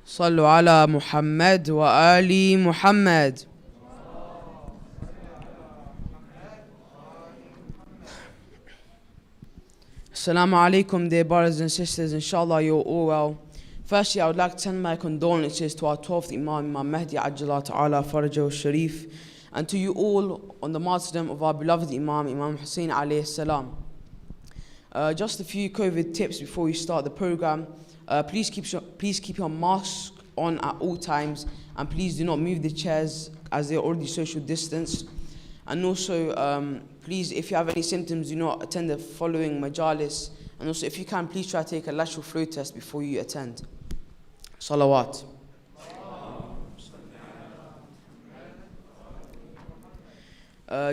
صلوا على محمد وآل محمد. Assalamu alaikum, dear brothers and sisters. Inshallah, you're all well. Firstly, I would like to send my condolences to our 12th Imam, Imam Mahdi Ajjallah Ta'ala Farajahu Sharif, and to you all on the martyrdom of our beloved Imam, Imam Hussein alayhi salam. Just a few COVID tips before we start the program. Please keep your mask on at all times, and please do not move the chairs as they're already social distanced. And also, please, if you have any symptoms, do not attend the following majalis. And also, if you can, please try to take a lateral flow test before you attend. Salawat.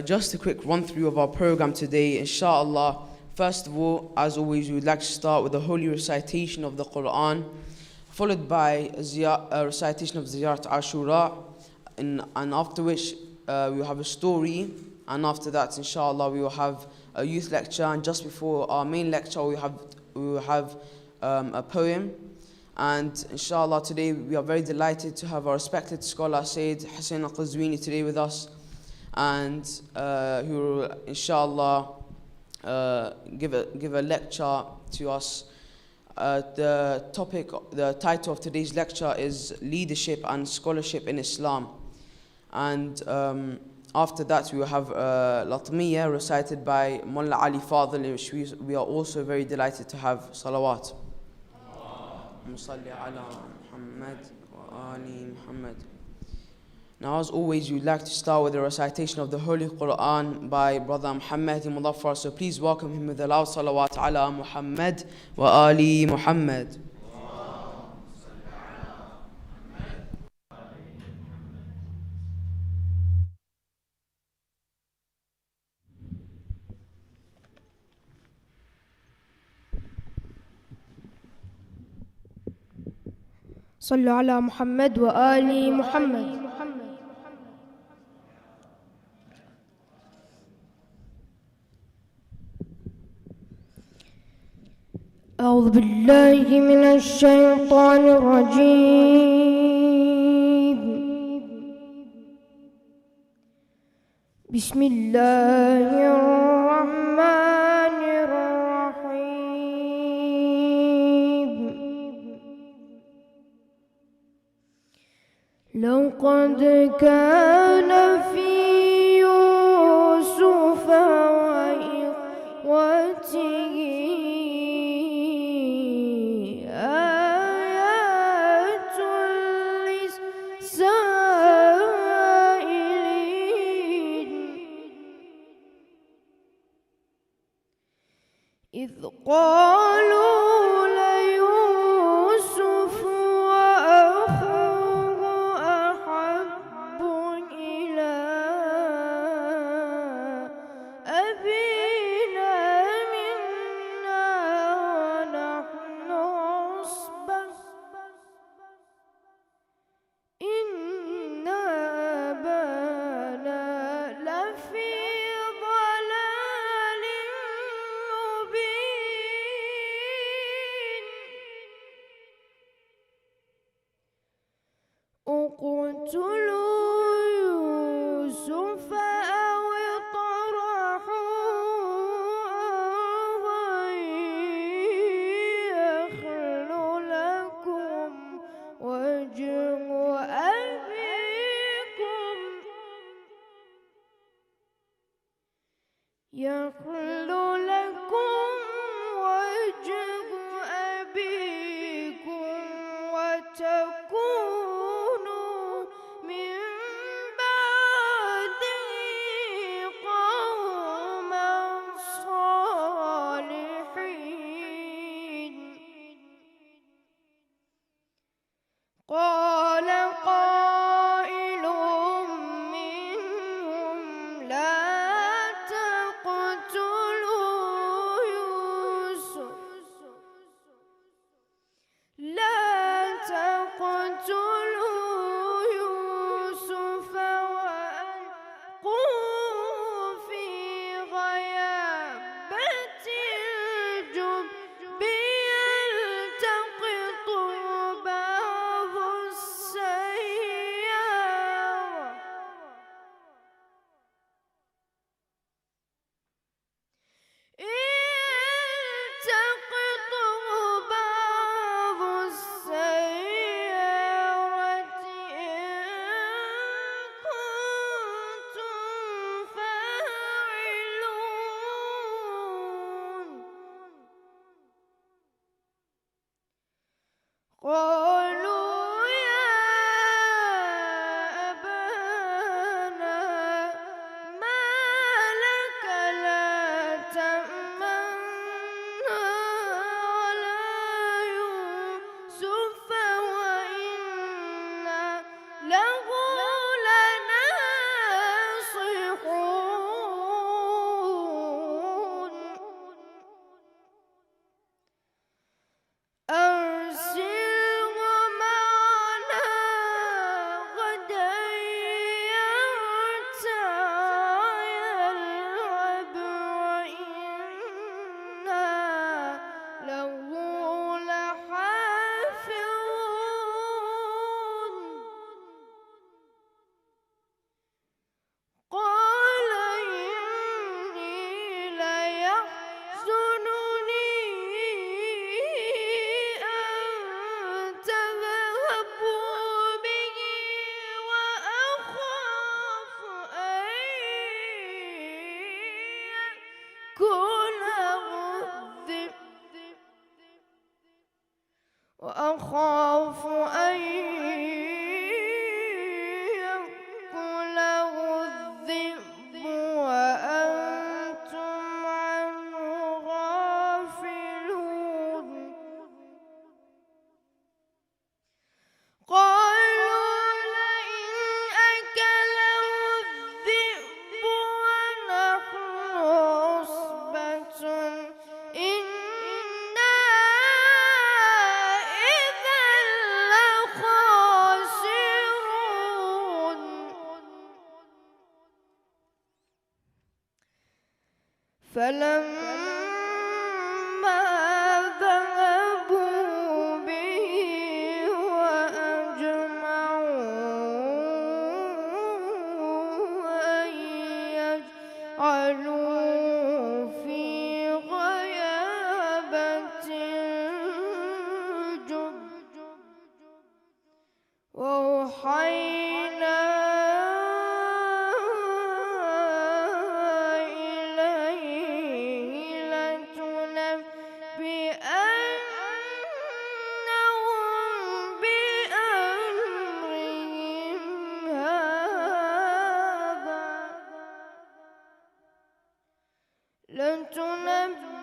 Just a quick run through of our program today, inshallah. First of all, as always, we would like to start with the holy recitation of the Quran, followed by a recitation of Ziyarat Ashura, and after which we will have a story, and after that, inshallah, we will have a youth lecture, and just before our main lecture, we will have a poem. And inshallah, today we are very delighted to have our respected scholar Sayyid Hussein al-Qazwini today with us, and who will inshallah give a lecture to us. The title of today's lecture is Leadership and Scholarship in Islam. And after that, we will have Latmiya recited by Mullah Ali Fadil, which we are also very delighted to have. Salawat. Now, as always, we would like to start with the recitation of the Holy Quran by Brother Muhammad Mudaffar. So please welcome him with a loud salawat ala Muhammad wa ali Muhammad. صلوا على محمد وآل محمد. أعوذ بالله من الشيطان الرجيم. بسم الله الرحمن الرحيم. لقد كان في يوسف وإخوته آيات للسائلين إذ قالوا ليوسف وأخوه أحب إلى أبينا منا ونحن عصبة إن أبانا لفي ضلال مبين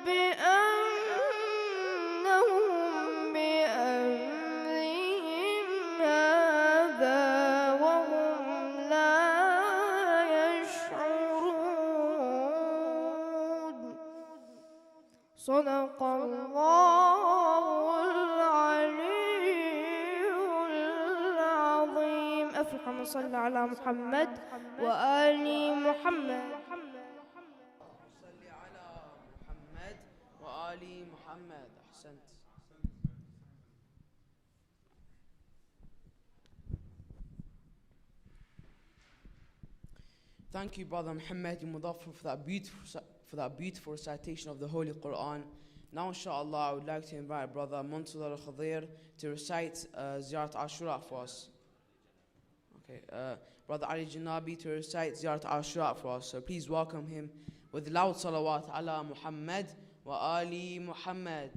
بأمرهم هذا وهم لا يشعرون. صدق الله العلي العظيم. أفلح من صلى على محمد وآل محمد. صل على محمد وآل محمد. أحسنت. Thank you, Brother Muhammad Mudaffar, for that beautiful recitation of the Holy Quran. Now, inshallah, I would like to invite Brother Muntada al-Khadir to recite Ziyarat Ashura for us. Okay, Brother Ali Janabi to recite Ziyarat Ashura for us. So please welcome him with loud salawat ala Muhammad wa Ali Muhammad.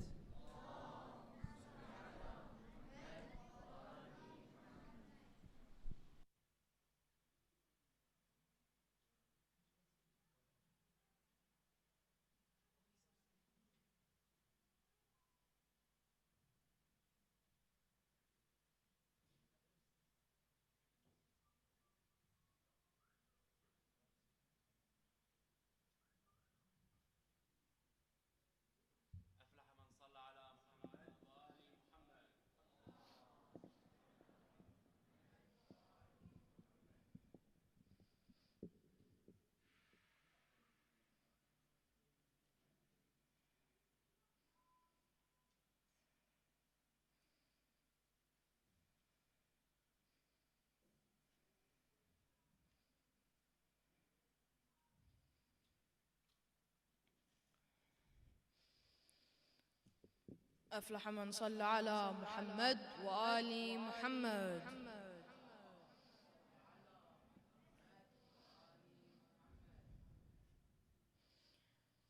أفلح من صلى على محمد وآل محمد.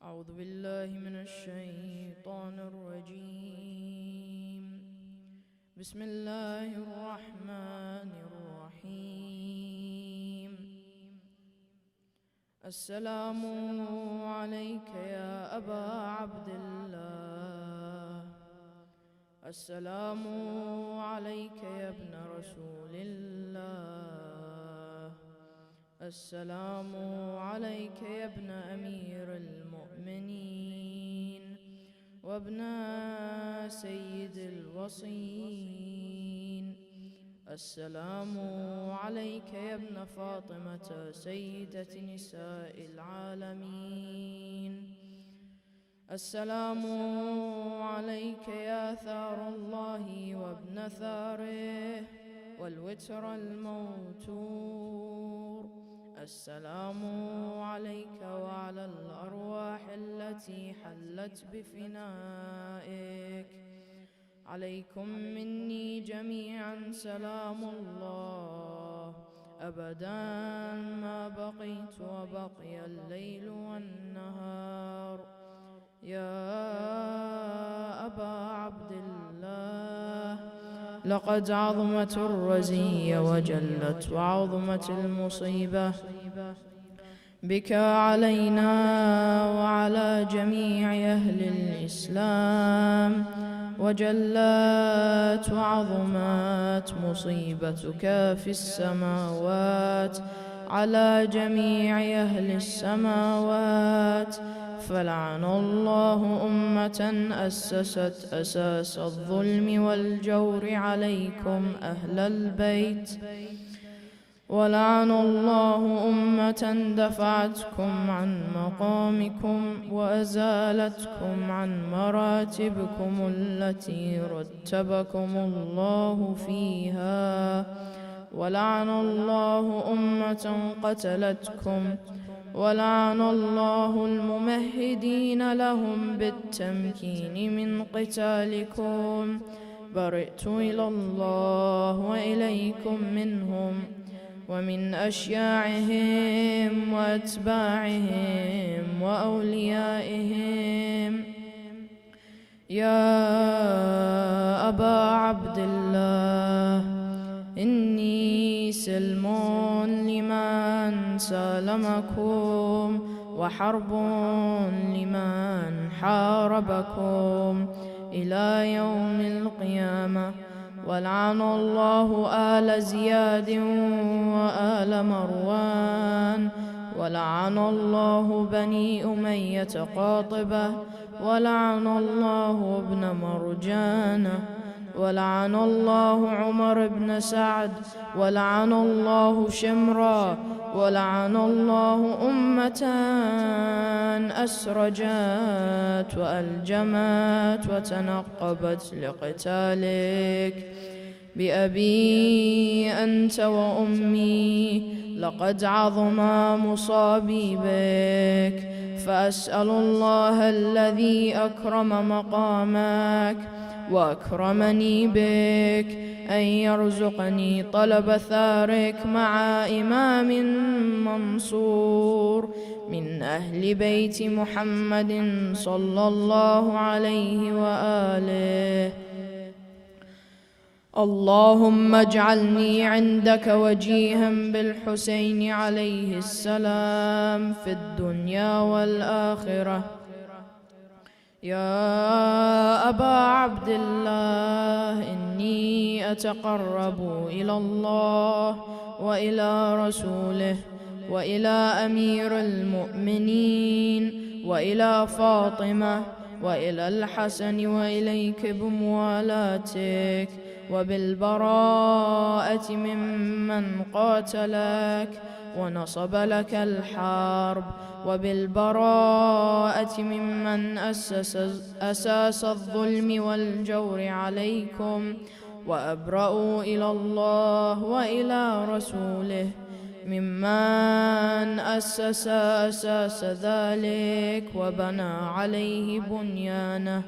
أعوذ بالله من الشيطان الرجيم. بسم الله الرحمن الرحيم. السلام عليك يا أبا عبد الله. السلام عليك يا ابن رسول الله. السلام عليك يا ابن أمير المؤمنين وابن سيد الوصيين. السلام عليك يا ابن فاطمة سيدة نساء العالمين. السلام عليك يا ثار الله وابن ثاره والوتر الموتور. السلام عليك وعلى الأرواح التي حلت بفنائك. عليكم مني جميعا سلام الله أبدا ما بقيت وبقي الليل والنهار. يا أبا عبد الله، لقد عظمت الرزية وجلت وعظمت المصيبة بك علينا وعلى جميع أهل الإسلام، وجلت وعظمت مصيبتك في السماوات على جميع أهل السماوات. فلعن الله أمة أسست أساس الظلم والجور عليكم أهل البيت، ولعن الله أمة دفعتكم عن مقامكم وأزالتكم عن مراتبكم التي رتبكم الله فيها، ولعن الله أمة قتلتكم، ولعن الله الممهدين لهم بالتمكين من قتالكم. برئت إلى الله وإليكم منهم ومن أشياعهم وأتباعهم وأوليائهم. يا أبا عبد الله، إني سلم لمن سالمكم وحرب لمن حاربكم إلى يوم القيامة. ولعن الله آل زياد وآل مروان، ولعن الله بني أمية قاطبة، ولعن الله ابن مرجانة، ولعن الله عمر بن سعد، ولعن الله شمرا، ولعن الله أمة أسرجت وألجمت وتنقبت لقتالك. بأبي أنت وأمي لقد عظم مصابي بك، فأسأل الله الذي أكرم مقامك وأكرمني بك أن يرزقني طلب ثارك مع إمام منصور من أهل بيت محمد صلى الله عليه وآله. اللهم اجعلني عندك وجيها بالحسين عليه السلام في الدنيا والآخرة. يا أبا عبد الله، إني أتقرب إلى الله وإلى رسوله وإلى أمير المؤمنين وإلى فاطمة وإلى الحسن وإليك بموالاتك وبالبراءة ممن قاتلك ونصب لك الحرب، وبالبراءة ممن أساس الظلم والجور عليكم، وأبرأوا إلى الله وإلى رسوله ممن أساس ذلك وبنى عليه بنيانه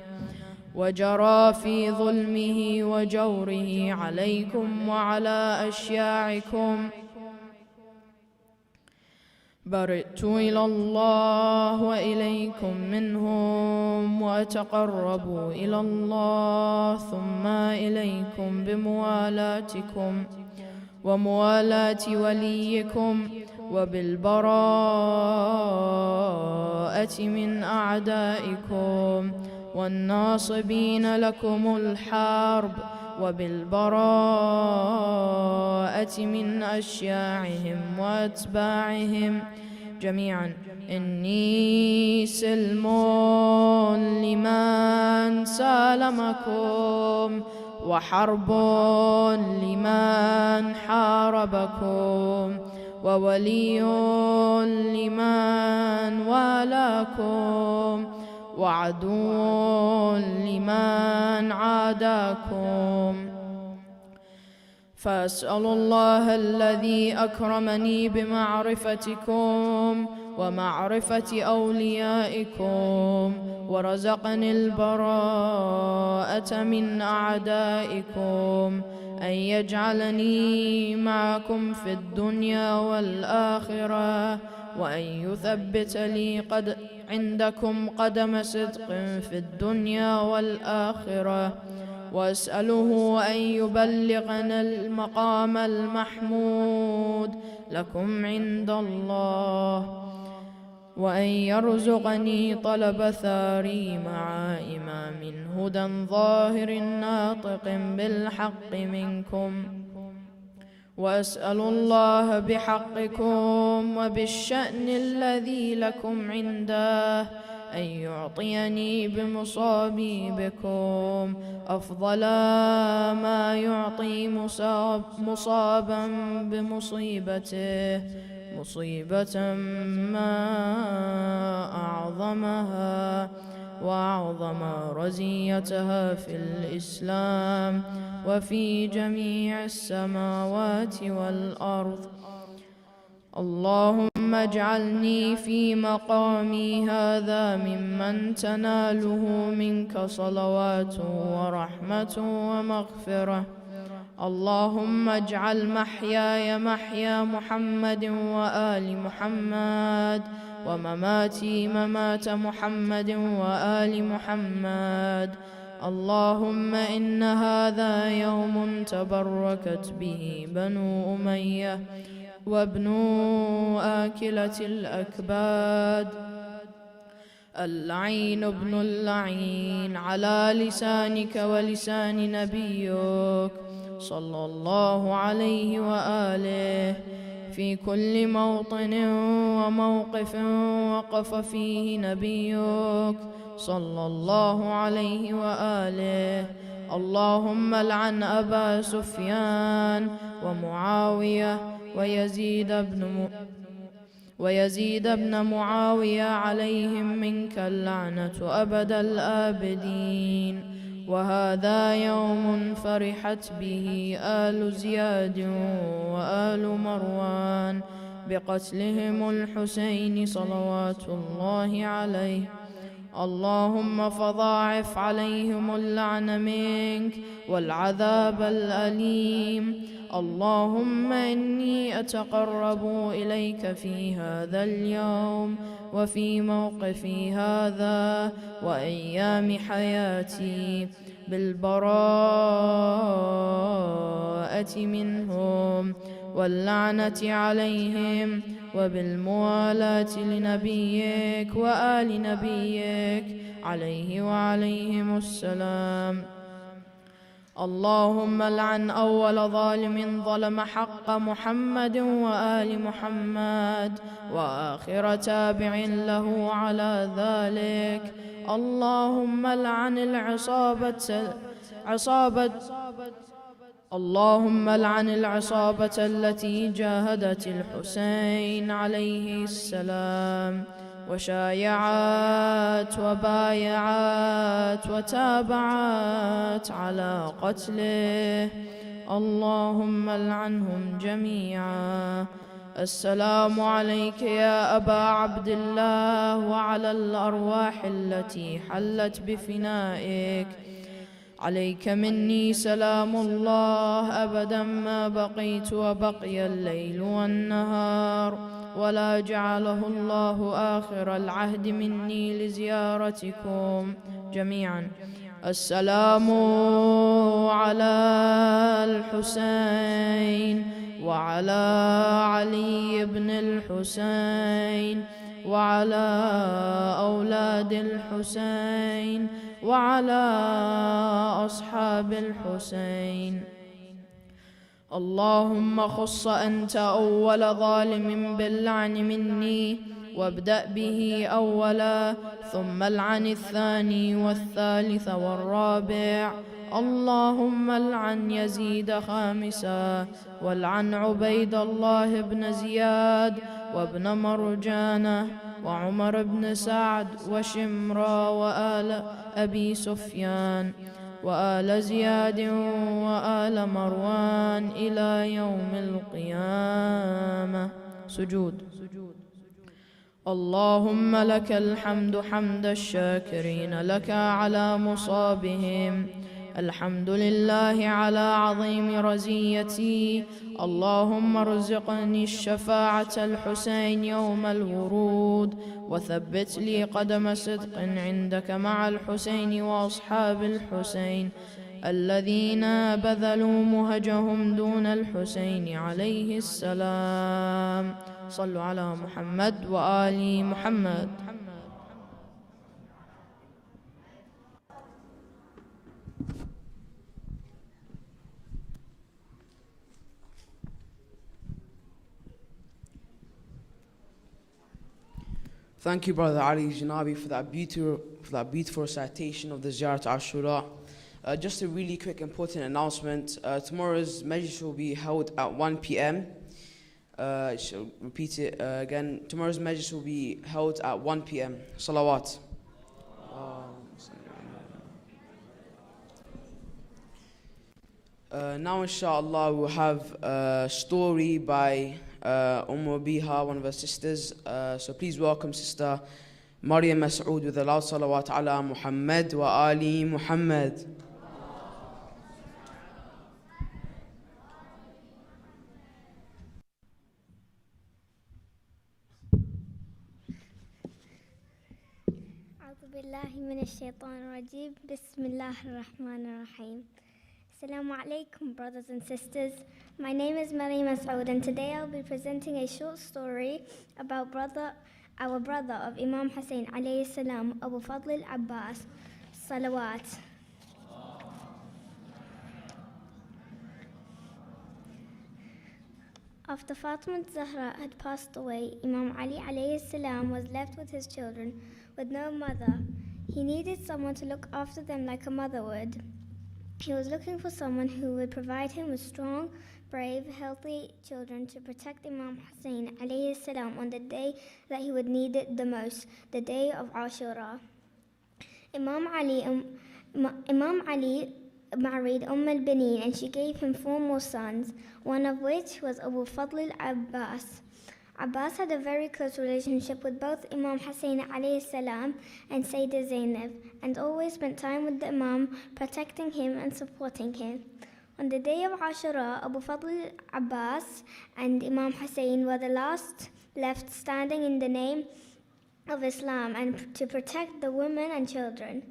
وجرى في ظلمه وجوره عليكم وعلى أشياعكم. برئت إلى الله وإليكم منهم، وأتقرب إلى الله ثم إليكم بموالاتكم وموالاة وليكم وبالبراءة من أعدائكم والناصبين لكم الحرب، وبالبراءة من أشياعهم وأتباعهم جميعا. إني سلم لمن سالمكم، وحرب لمن حاربكم، وولي لمن والاكم، وعدو لمن عاداكم. فأسأل الله الذي أكرمني بمعرفتكم ومعرفة أوليائكم ورزقني البراءة من أعدائكم أن يجعلني معكم في الدنيا والآخرة، وأن يثبت لي عندكم قدم صدق في الدنيا والآخرة. وأسأله أن يبلغنا المقام المحمود لكم عند الله، وأن يرزقني طلب ثاري مع إمام هدى ظاهر ناطق بالحق منكم. وأسأل الله بحقكم وبالشأن الذي لكم عنده أن يعطيني بمصابي بكم أفضل ما يعطي مصابا بمصيبته، مصيبة ما أعظمها وأعظم رزيتها في الإسلام وفي جميع السماوات والأرض. اللهم اجعلني في مقامي هذا ممن تناله منك صلوات ورحمة ومغفرة. اللهم اجعل محياي محيا محمد وآل محمد، ومماتي ممات محمد وآل محمد. اللهم إن هذا يوم تبركت به بنو أمية وابن آكلة الأكباد. اللعين ابن اللعين على لسانك ولسان نبيك صلى الله عليه وآله في كل موطن وموقف وقف فيه نبيك صلى الله عليه وآله. اللهم لعن أبا سفيان ومعاوية ويزيد بن معاوية عليهم منك اللعنة أبد الآبدين. وهذا يوم فرحت به آل زياد وآل مروان بقتلهم الحسين صلوات الله عليه. اللهم فضاعف عليهم اللعن منك والعذاب الأليم. اللهم إني أتقرب إليك في هذا اليوم وفي موقفي هذا وأيام حياتي بالبراءة منهم واللعنة عليهم وبالموالاة لنبيك وآل نبيك عليه وعليهم السلام. اللهم لعن أول ظالم ظلم حق محمد وآل محمد وآخر تابع له على ذلك. اللهم لعن العصابة التي جاهدت الحسين عليه السلام وشايعات وبايعات وتابعات على قتله. اللهم لعنهم جميعا. السلام عليك يا أبا عبد الله وعلى الأرواح التي حلت بفنائك. عليك مني سلام الله أبدا ما بقيت وبقي الليل والنهار، ولا جعله الله آخر العهد مني لزيارتكم جميعا. السلام على الحسين وعلى علي بن الحسين وعلى أولاد الحسين وعلى أصحاب الحسين. اللهم خص أنت أول ظالم باللعن مني، وابدأ به أولا، ثم العن الثاني والثالث والرابع. اللهم العن يزيد خامسا، والعن عبيد الله بن زياد وابن مرجانة وعمر بن سعد وشمرا وآل أبي سفيان وآل زياد وآل مروان إلى يوم القيامة. سجود. اللهم لك الحمد حمد الشاكرين لك على مصابهم. الحمد لله على عظيم رزيتي. اللهم ارزقني الشفاعة الحسين يوم الورود، وثبت لي قدم صدق عندك مع الحسين وأصحاب الحسين الذين بذلوا مهجهم دون الحسين عليه السلام. صلوا على محمد وآل محمد. Thank you, Brother Ali Janabi, for that beautiful recitation of the Ziyarat Ashura. Just a really quick important announcement. Tomorrow's majlis will be held at 1 p.m. Shall repeat it again. Tomorrow's majlis will be held at 1 p.m. Salawat. Now, inshallah, we'll have a story by Biha, one of her sisters. So please welcome Sister Maryam Mas'oud with a loud salawat ala Muhammad wa Ali Muhammad. أعوذ بالله من الشيطان الرجيم. بسم الله الرحمن الرحيم. Assalamu alaikum, brothers and sisters. My name is Maryam Mas'oud, and today I'll be presenting a short story about Brother our brother of Imam Hussein alayhi salam, Abu Fadl al-Abbas, salawat. After Fatima Zahra had passed away, Imam Ali alayhi salam was left with his children with no mother. He needed someone to look after them like a mother would. He was looking for someone who would provide him with strong, brave, healthy children to protect Imam Hussein alayhi salam on the day that he would need it the most, the day of Ashura. Imam Ali married al-Baneen and she gave him 4 more sons, one of which was Abu Fadl al-Abbas. Abbas had a very close relationship with both Imam Hussein alayhi salam and Sayyidah Zainab and always spent time with the Imam, protecting him and supporting him. On the day of Ashura, Abu Fadl Abbas and Imam Hussein were the last left standing in the name of Islam and to protect the women and children.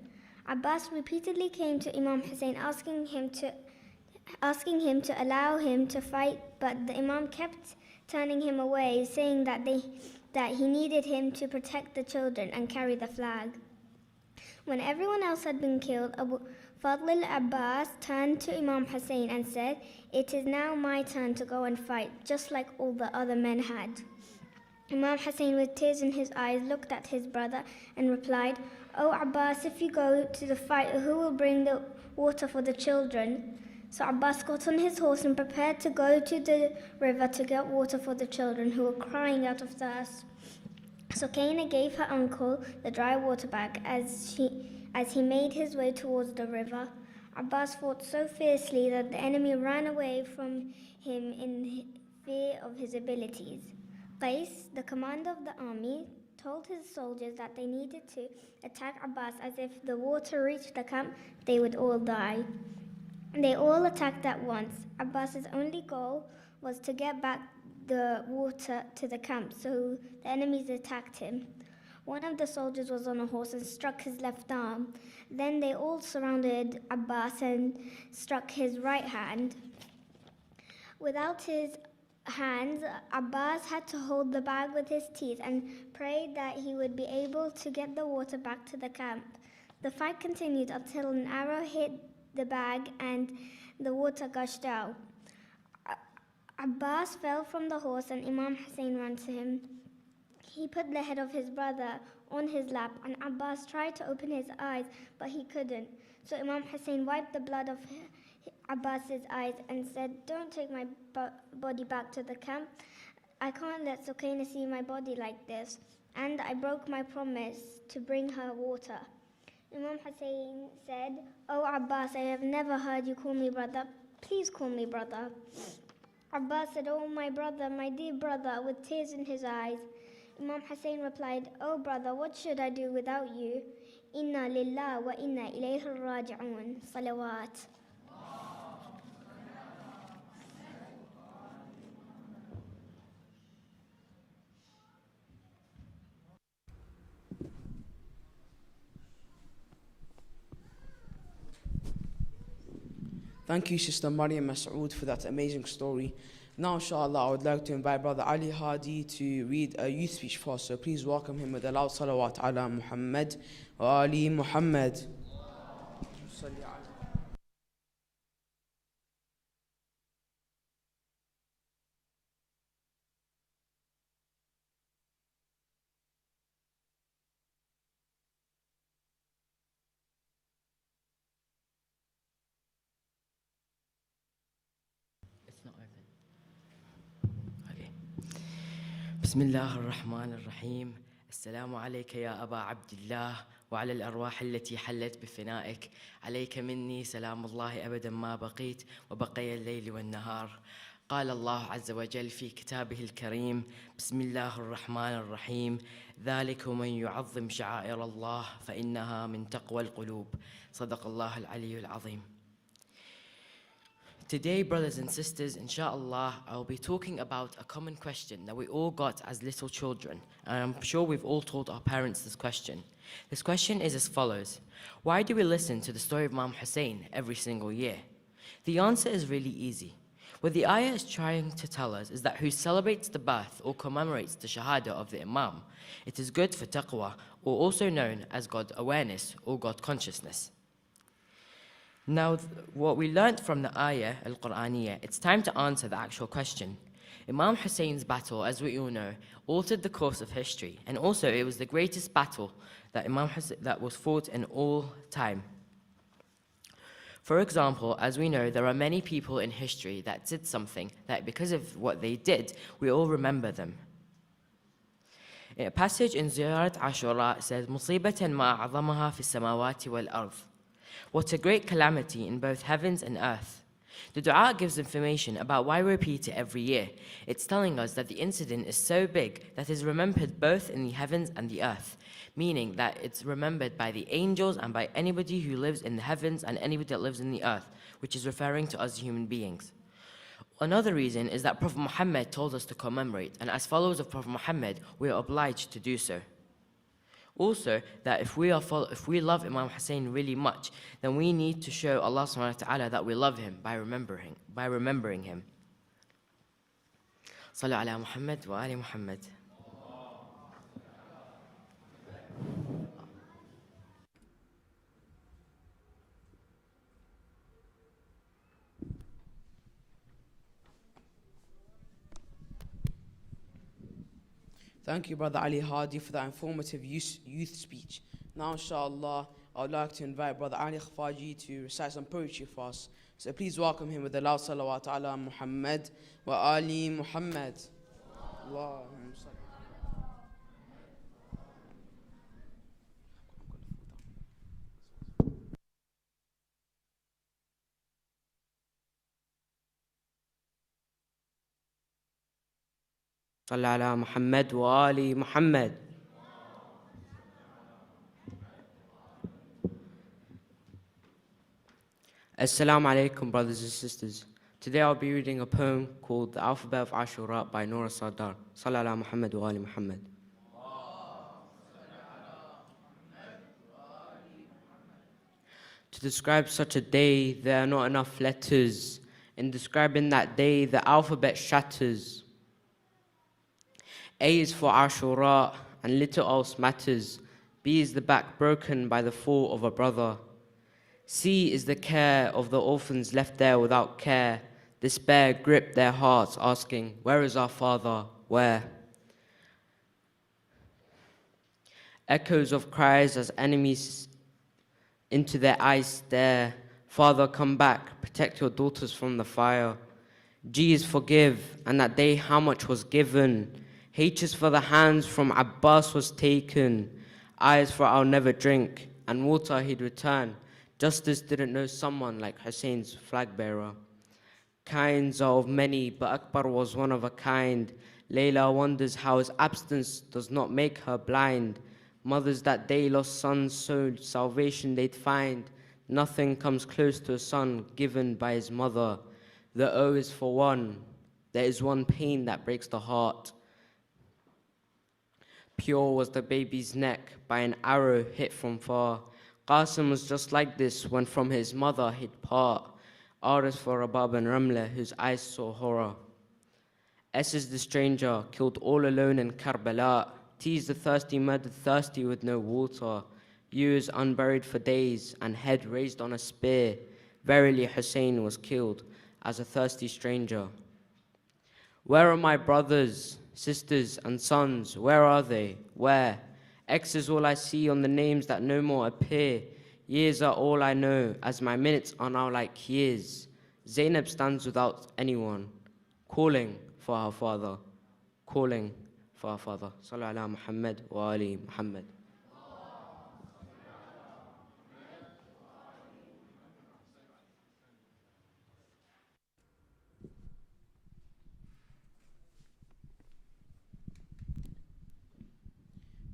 Abbas repeatedly came to Imam Hussein asking him to allow him to fight, but the Imam kept turning him away, saying that he needed him to protect the children and carry the flag. When everyone else had been killed, Abu Fadl al-Abbas turned to Imam Hussein and said, "It is now my turn to go and fight, just like all the other men had." Imam Hussein, with tears in his eyes, looked at his brother and replied, "Oh Abbas, if you go to the fight, who will bring the water for the children?" So Abbas got on his horse and prepared to go to the river to get water for the children who were crying out of thirst. So Kaina gave her uncle the dry water bag as he made his way towards the river. Abbas fought so fiercely that the enemy ran away from him in fear of his abilities. Qais, the commander of the army, told his soldiers that they needed to attack Abbas, as if the water reached the camp, they would all die. They all attacked at once. Abbas's only goal was to get back the water to the camp, so the enemies attacked him. One of the soldiers was on a horse and struck his left arm. Then they all surrounded Abbas and struck his right hand. Without his hands, Abbas had to hold the bag with his teeth and prayed that he would be able to get the water back to the camp. The fight continued until an arrow hit the bag and the water gushed out. Abbas fell from the horse and Imam Hussein ran to him. He put the head of his brother on his lap and Abbas tried to open his eyes, but he couldn't. So Imam Hussein wiped the blood off Abbas's eyes and said, "Don't take my body back to the camp. I can't let Sukaina see my body like this. And I broke my promise to bring her water." Imam Hussein said, "Oh Abbas, I have never heard you call me brother. Please call me brother." Abbas said, "Oh my brother, my dear brother," with tears in his eyes. Imam Hussein replied, "Oh brother, what should I do without you? Inna lillah wa inna ilayhi raji'un. Salawat." Thank you, Sister Maryam Masood, for that amazing story. Now, inshallah, I would like to invite Brother Ali Hadi to read a youth speech for us. So please welcome him with a loud salawat ala Muhammad wa ali Muhammad. بسم الله الرحمن الرحيم. السلام عليك يا أبا عبد الله وعلى الأرواح التي حلت بفنائك. عليك مني سلام الله أبدا ما بقيت وبقي الليل والنهار. قال الله عز وجل في كتابه الكريم: بسم الله الرحمن الرحيم. ذلك من يعظم شعائر الله فإنها من تقوى القلوب. صدق الله العلي العظيم. Today, brothers and sisters, inshallah, I'll be talking about a common question that we all got as little children, and I'm sure we've all told our parents this question. This question is as follows: why do we listen to the story of Imam Hussein every single year? The answer is really easy. What the ayah is trying to tell us is that who celebrates the birth or commemorates the shahada of the Imam, it is good for taqwa, or also known as God awareness or God consciousness. Now, what we learnt from the ayah al-Qur'aniyya, it's time to answer the actual question. Imam Hussein's battle, as we all know, altered the course of history, and also it was the greatest battle that that was fought in all time. For example, as we know, there are many people in history that did something that because of what they did, we all remember them. A passage in Ziyarat Ashura says, مُصِيبَةً مَا أَعْظَمَهَا فِي السَّمَاوَاتِ وَالْأَرْضِ. What a great calamity in both heavens and earth. The dua gives information about why we repeat it every year. It's telling us that the incident is so big that it is remembered both in the heavens and the earth, meaning that it's remembered by the angels and by anybody who lives in the heavens and anybody that lives in the earth, which is referring to us human beings. Another reason is that Prophet Muhammad told us to commemorate, and as followers of Prophet Muhammad, we are obliged to do so. Also, that if we love Imam Hussein really much, then we need to show Allah subhanahu wa ta'ala that we love him by remembering him. Sallu ala Muhammad wa ali Muhammad. Thank you, Brother Ali Hadi, for that informative youth speech. Now, inshallah, I would like to invite Brother Ali Khafaji to recite some poetry for us. So please welcome him with a loud salawat ala Muhammad wa ali Muhammad. Allahumma salli. صلى على محمد وآل محمد. Assalamu alaikum, brothers and sisters. Today I'll be reading a poem called The Alphabet of Ashura by Noura Sardar. Sallallahu ala Muhammad wa ali Muhammad. To describe such a day, there are not enough letters. In describing that day, the alphabet shatters. A is for Ashura, and little else matters. B is the back broken by the fall of a brother. C is the care of the orphans left there without care. Despair gripped their hearts, asking, where is our father? Where? Echoes of cries as enemies into their eyes stare. Father, come back, protect your daughters from the fire. G is forgive, and that day how much was given. H is for the hands from Abbas was taken. I is for I'll never drink, and water he'd return. Justice didn't know someone like Hussein's flag bearer. Kinds are of many, but Akbar was one of a kind. Layla wonders how his absence does not make her blind. Mothers that day lost sons, so salvation they'd find. Nothing comes close to a son given by his mother. The O is for one. There is one pain that breaks the heart. Pure was the baby's neck by an arrow hit from far. Qasim was just like this when from his mother he'd part. R is for Rabab and Ramla, whose eyes saw horror. S is the stranger, killed all alone in Karbala. T is the thirsty, murdered thirsty with no water. U is unburied for days, and head raised on a spear. Verily Hussein was killed as a thirsty stranger. Where are my brothers, sisters, and sons? Where are they? Where? X is all I see on the names that no more appear. Years are all I know, as my minutes are now like years. Zainab stands without anyone, calling for her father, calling for her father. Sallu ala Muhammad wa ali Muhammad.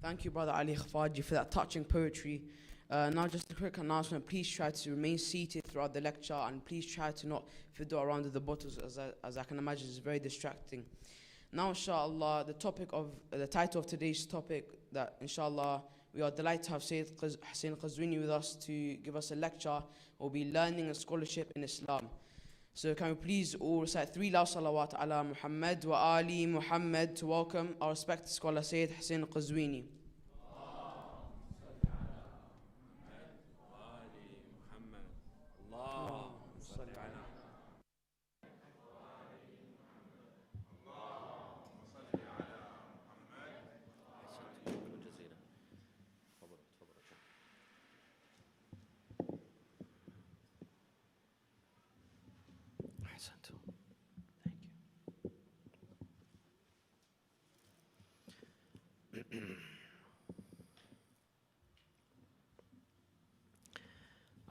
Thank you, Brother Ali Khafaji, for that touching poetry. Now just a quick announcement. Please try to remain seated throughout the lecture, and please try to not fiddle around with the bottles, as I can imagine is very distracting. Now, inshallah, the title of today's topic, that inshallah we are delighted to have Sayyid Hussein Qazwini with us to give us a lecture. We'll be learning and scholarship in Islam. So can we please all recite 3 loud salawat ala Muhammad wa ali Muhammad to welcome our respected scholar Sayyid Hussein Qazwini.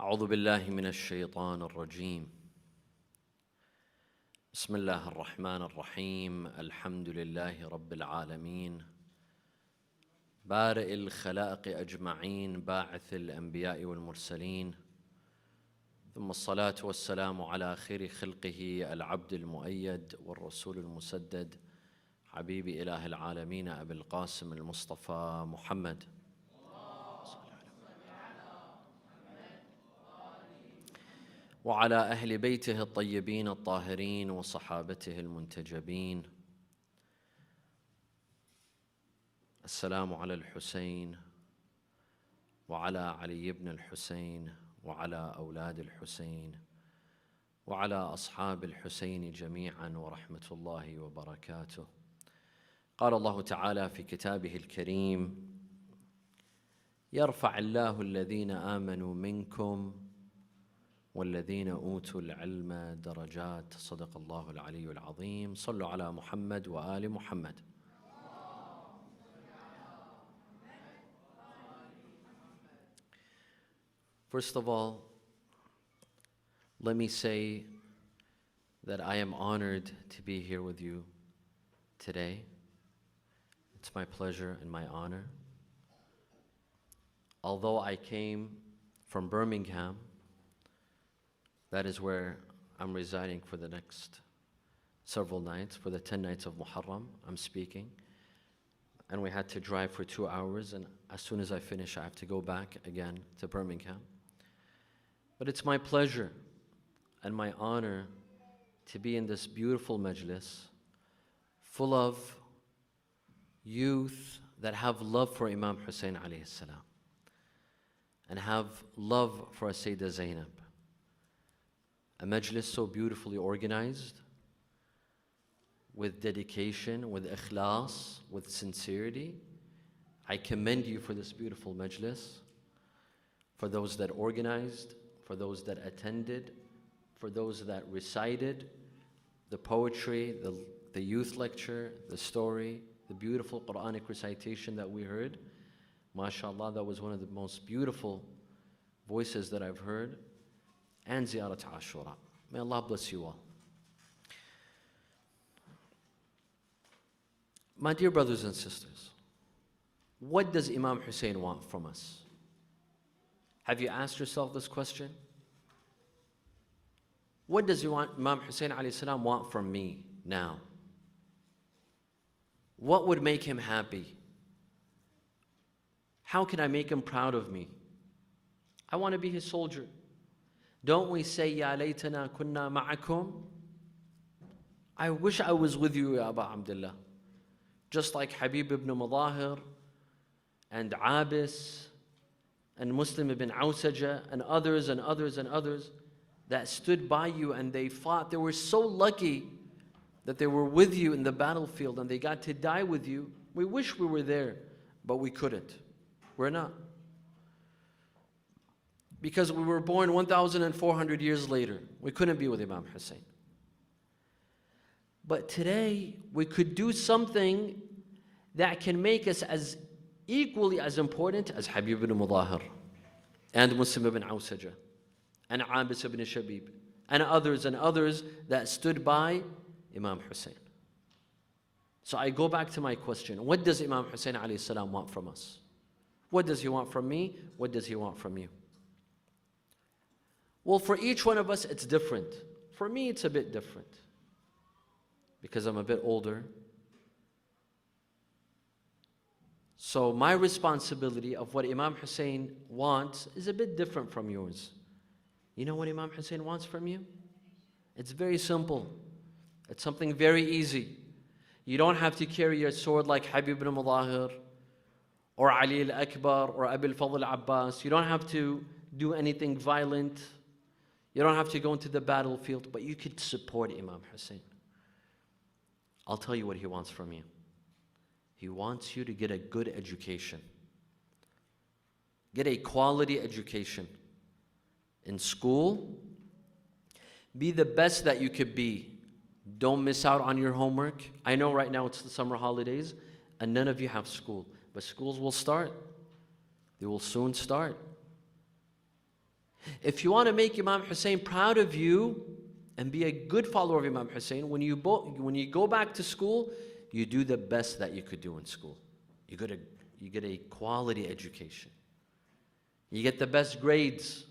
أعوذ بالله من الشيطان الرجيم. بسم الله الرحمن الرحيم. الحمد لله رب العالمين بارئ الخلائق أجمعين باعث الأنبياء والمرسلين، ثم الصلاة والسلام على خير خلقه العبد المؤيد والرسول المسدد حبيب إله العالمين أبي القاسم المصطفى محمد. وعلى أهل بيته الطيبين الطاهرين وصحابته المنتجبين. السلام على الحسين وعلى علي بن الحسين وعلى أولاد الحسين وعلى أصحاب الحسين جميعا ورحمة الله وبركاته. قال الله تعالى في كتابه الكريم: يرفع الله الذين آمنوا منكم والذين أوتوا العلم درجات. صدق الله العلي العظيم. صلوا على محمد وآل محمد. First of all, let me say that I am honored to be here with you today. It's my pleasure and my honor. Although I came from Birmingham, that is where I'm residing for the next several nights, for the 10 nights of Muharram, I'm speaking. And we had to drive for 2 hours, and as soon as I finish, I have to go back again to Birmingham. But it's my pleasure and my honor to be in this beautiful majlis, full of youth that have love for Imam Hussein alayhi salam, and have love for Sayyidah Zainab. A majlis so beautifully organized, with dedication, with ikhlas, with sincerity. I commend you for this beautiful majlis, for those that organized, for those that attended, for those that recited the poetry, the youth lecture, the story, the beautiful Quranic recitation that we heard. MashaAllah, that was one of the most beautiful voices that I've heard. And Ziyarat Ashura. May Allah bless you all. My dear brothers and sisters, what does Imam Hussein want from us? Have you asked yourself this question? What does Imam Hussein alayhi salam want from me now? What would make him happy? How can I make him proud of me? I want to be his soldier. Don't we say, Ya laytana kunna ma'akum? I wish I was with you, Ya Aba Abdullah. Just like Habib ibn Madahir and Abis and Muslim ibn Awsaja and others and others and others that stood by you and they fought. They were so lucky that they were with you in the battlefield and they got to die with you. We wish we were there, but we couldn't. We're not. Because we were born 1,400 years later. We couldn't be with Imam Hussein. But today, we could do something that can make us as equally as important as Habib ibn Mudahir and Muslim ibn Awsaja and Abis ibn Shabib and others that stood by Imam Hussein. So I go back to my question. What does Imam Hussein alayhi salam want from us? What does he want from me? What does he want from you? Well, for each one of us, it's different. For me, it's a bit different because I'm a bit older. So my responsibility of what Imam Hussein wants is a bit different from yours. You know what Imam Hussein wants from you? It's very simple. It's something very easy. You don't have to carry a sword like Habib ibn Mudahir or Ali al-Akbar or Abu al-Fadl Abbas. You don't have to do anything violent. You don't have to go into the battlefield, but you could support Imam Hussein. I'll tell you what he wants from you. He wants you to get a good education. Get a quality education. In school, be the best that you could be. Don't miss out on your homework. I know right now it's the summer holidays and none of you have school, but schools will start. They will soon start. If you want to make Imam Hussein proud of you and be a good follower of Imam Hussein, when you go back to school, you do the best that you could do in school. You get a quality education. You get the best grades.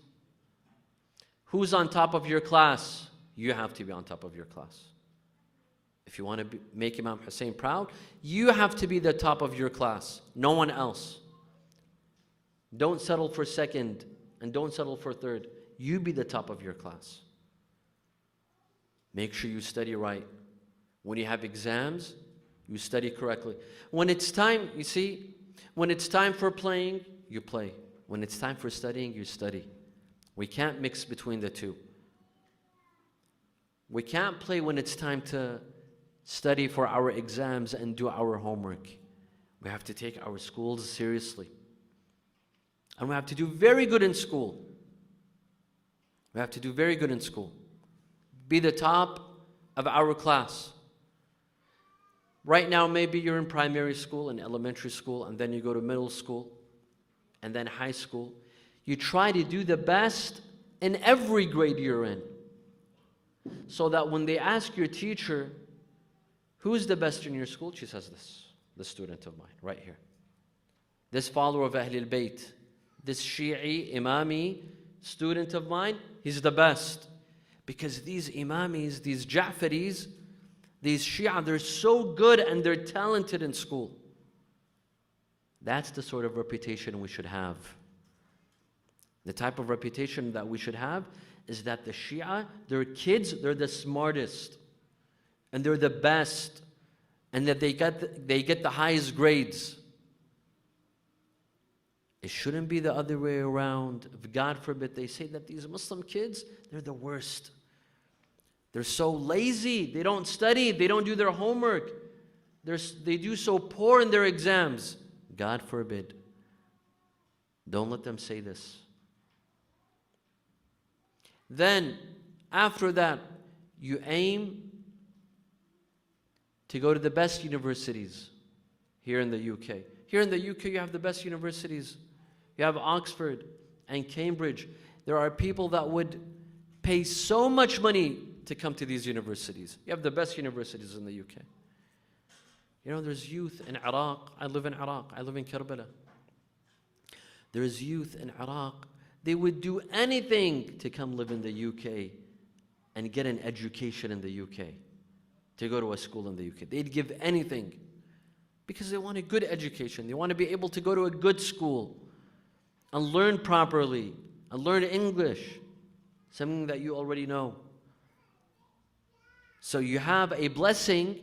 Who's on top of your class? You have to be on top of your class. If you want to make Imam Hussein proud, you have to be the top of your class, no one else. Don't settle for second and don't settle for third. You be the top of your class. Make sure you study right. When you have exams, you study correctly. When it's time, you see, when it's time for playing, you play. When it's time for studying, you study. We can't mix between the two. We can't play when it's time to study for our exams and do our homework. We have to take our schools seriously. And we have to do very good in school. We have to do very good in school. Be the top of our class. Right now, maybe you're in primary school and elementary school, and then you go to middle school, and then high school. You try to do the best in every grade you're in, so that when they ask your teacher, who's the best in your school? She says this student of mine, right here. This follower of Ahlul Bayt, this Shi'i, Imami student of mine, he's the best. Because these Imamis, these Ja'faris, these Shia, they're so good and they're talented in school. That's the sort of reputation we should have. The type of reputation that we should have is that the Shia, their kids, they're the smartest and they're the best and that they get the highest grades. It shouldn't be the other way around. If God forbid they say that these Muslim kids, they're the worst. They're so lazy, they don't study, they don't do their homework. They do so poor in their exams. God forbid. Don't let them say this. Then, after that, you aim to go to the best universities here in the UK. Here in the UK, you have the best universities. You have Oxford and Cambridge. There are people that would pay so much money to come to these universities. You have the best universities in the UK. You know, there's youth in Iraq. I live in Iraq. I live in Karbala. There's youth in Iraq. They would do anything to come live in the UK and get an education in the UK, to go to a school in the UK. They'd give anything because they want a good education. They want to be able to go to a good school and learn properly and learn English, something that you already know. So you have a blessing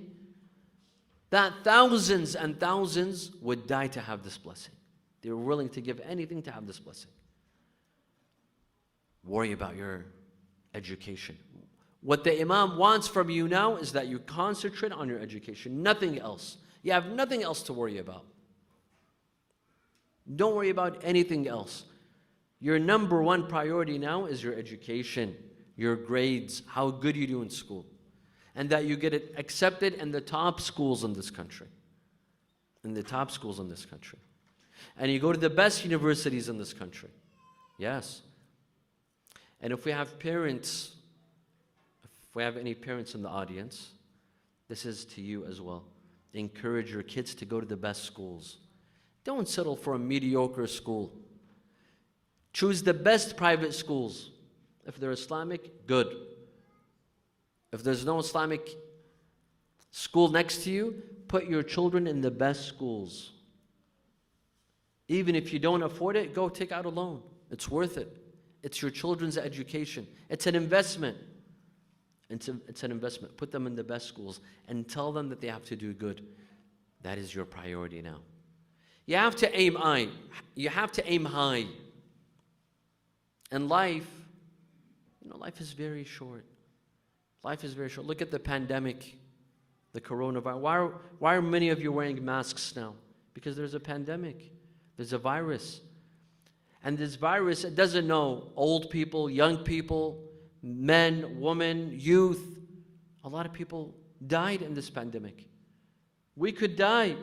that thousands and thousands would die to have this blessing. They were willing to give anything to have this blessing. Worry about your education. What the Imam wants from you now is that you concentrate on your education, nothing else. You have nothing else to worry about. Don't worry about anything else. Your number one priority now is your education, your grades, how good you do in school, and that you get it accepted in the top schools in this country. In the top schools in this country. And you go to the best universities in this country. Yes. And if we have parents, if we have any parents in the audience, this is to you as well. Encourage your kids to go to the best schools. Don't settle for a mediocre school. Choose the best private schools. If they're Islamic, good. If there's no Islamic school next to you, put your children in the best schools. Even if you don't afford it, go take out a loan. It's worth it. It's your children's education. It's an investment. It's an investment. Put them in the best schools and tell them that they have to do good. That is your priority now. You have to aim high. You have to aim high. And life, life is very short. Life is very short. Look at the pandemic, the coronavirus. Why are many of you wearing masks now? Because there's a pandemic. There's a virus. And this virus, it doesn't know old people, young people, men, women, youth. A lot of people died in this pandemic. We could die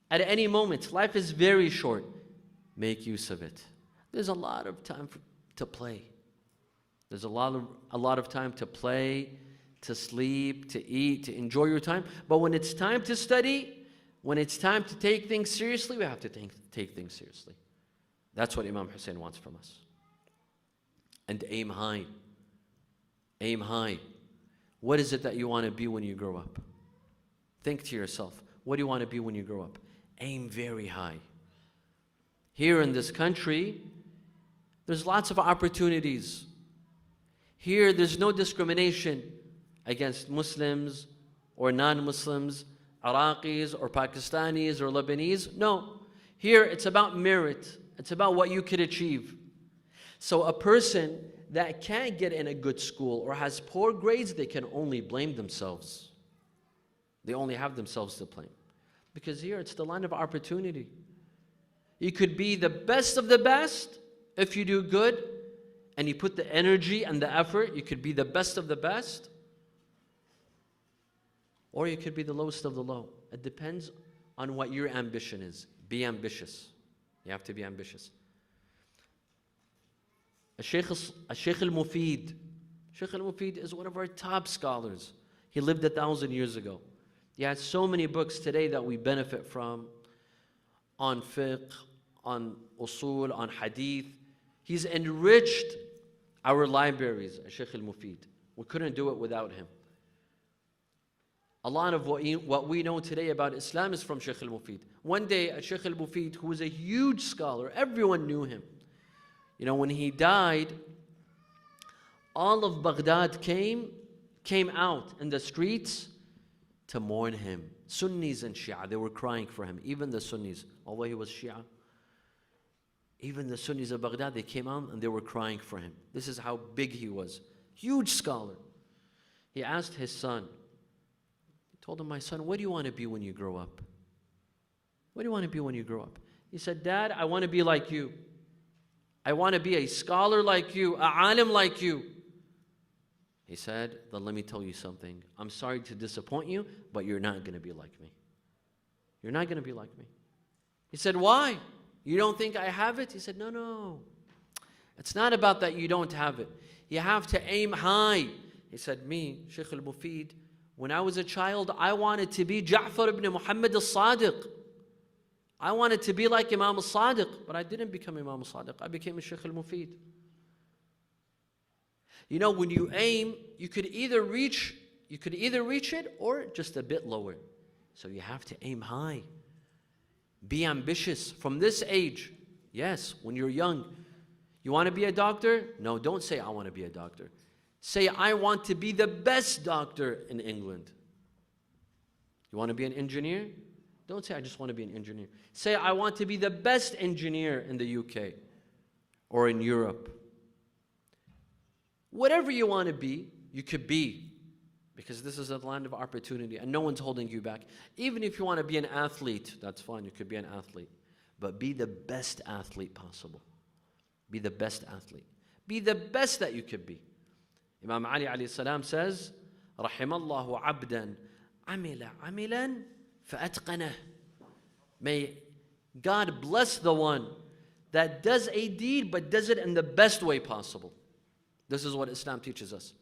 at any moment. Life is very short. Make use of it. There's a lot of time to play. There's a lot of time to play, to sleep, to eat, to enjoy your time. But when it's time to study, when it's time to take things seriously, we have to take things seriously. That's what Imam Hussein wants from us. And aim high. Aim high. What is it that you want to be when you grow up? Think to yourself, what do you want to be when you grow up? Aim very high. Here in this country, there's lots of opportunities. Here, there's no discrimination against Muslims or non-Muslims, Iraqis or Pakistanis or Lebanese. No. Here, it's about merit. It's about what you could achieve. So a person that can't get in a good school or has poor grades, they can only blame themselves. They only have themselves to blame. Because here, it's the land of opportunity. You could be the best of the best if you do good and you put the energy and the effort. You could be the best of the best. Or you could be the lowest of the low. It depends on what your ambition is. Be ambitious. You have to be ambitious. Shaykh al-Mufid. Shaykh al-Mufid is one of our top scholars. He lived 1,000 years ago. He has so many books today that we benefit from on fiqh, on usul, on hadith. He's enriched our libraries, Shaykh al-Mufid. We couldn't do it without him. A lot of what we know today about Islam is from Shaykh al-Mufid. One day, Shaykh al-Mufid, who was a huge scholar, everyone knew him. When he died, all of Baghdad came out in the streets to mourn him. Sunnis and Shia, they were crying for him. Even the Sunnis, although he was Shia, even the Sunnis of Baghdad, they came out and they were crying for him. This is how big he was. Huge scholar. He asked his son, he told him, my son, what do you want to be when you grow up? What do you want to be when you grow up? He said, Dad, I want to be like you. I want to be a scholar like you, a alim like you. He said, then let me tell you something. I'm sorry to disappoint you, but you're not going to be like me. You're not going to be like me. He said, why? You don't think I have it? He said, no. It's not about that you don't have it. You have to aim high. He said, me, Shaykh al-Mufid, when I was a child, I wanted to be Ja'far ibn Muhammad al-Sadiq. I wanted to be like Imam al-Sadiq, but I didn't become Imam al-Sadiq. I became a Shaykh al-Mufid. When you aim, you could either reach it or just a bit lower. So you have to aim high. Be ambitious from this age. Yes, when you're young. You want to be a doctor? No, don't say I want to be a doctor. Say I want to be the best doctor in England. You want to be an engineer? Don't say I just want to be an engineer. Say I want to be the best engineer in the UK or in Europe. Whatever you want to be, you could be. Because this is a land of opportunity and no one's holding you back. Even if you want to be an athlete, that's fine, you could be an athlete. But be the best athlete possible. Be the best athlete. Be the best that you could be. Imam Ali alayhi salam says, رحم الله عبدا عمل عملا فأتقنه. May God bless the one that does a deed but does it in the best way possible. This is what Islam teaches us.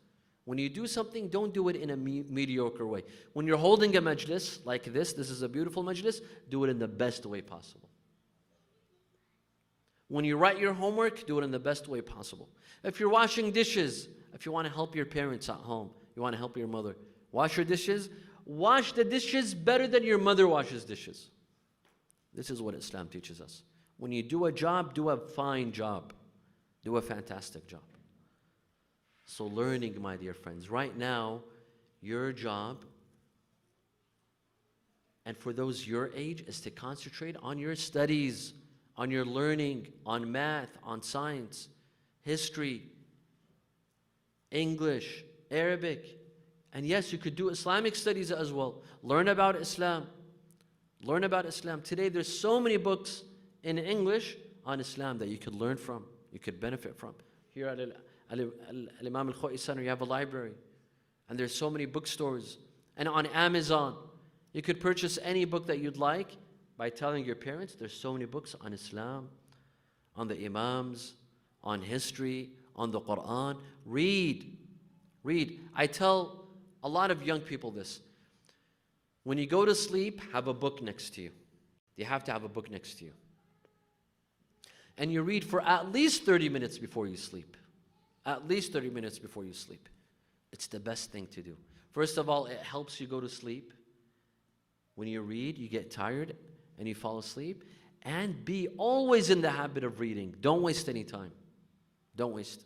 When you do something, don't do it in a mediocre way. When you're holding a majlis like this is a beautiful majlis, do it in the best way possible. When you write your homework, do it in the best way possible. If you're washing dishes, if you want to help your parents at home, you want to help your mother, wash your dishes, wash the dishes better than your mother washes dishes. This is what Islam teaches us. When you do a job, do a fine job. Do a fantastic job. So learning, my dear friends, right now, your job, and for those your age, is to concentrate on your studies, on your learning, on math, on science, history, English, Arabic. And yes, you could do Islamic studies as well. Learn about Islam. Learn about Islam. Today there's so many books in English on Islam that you could learn from, you could benefit from. Here at Imam al-Khoi Center, you have a library. And there's so many bookstores. And on Amazon, you could purchase any book that you'd like by telling your parents, there's so many books on Islam, on the Imams, on history, on the Quran. Read. Read. I tell a lot of young people this. When you go to sleep, have a book next to you. You have to have a book next to you. And you read for at least 30 minutes before you sleep. At least 30 minutes before you sleep. It's the best thing to do. First of all, it helps you go to sleep. When you read, you get tired and you fall asleep. And be always in the habit of reading. Don't waste any time. Don't waste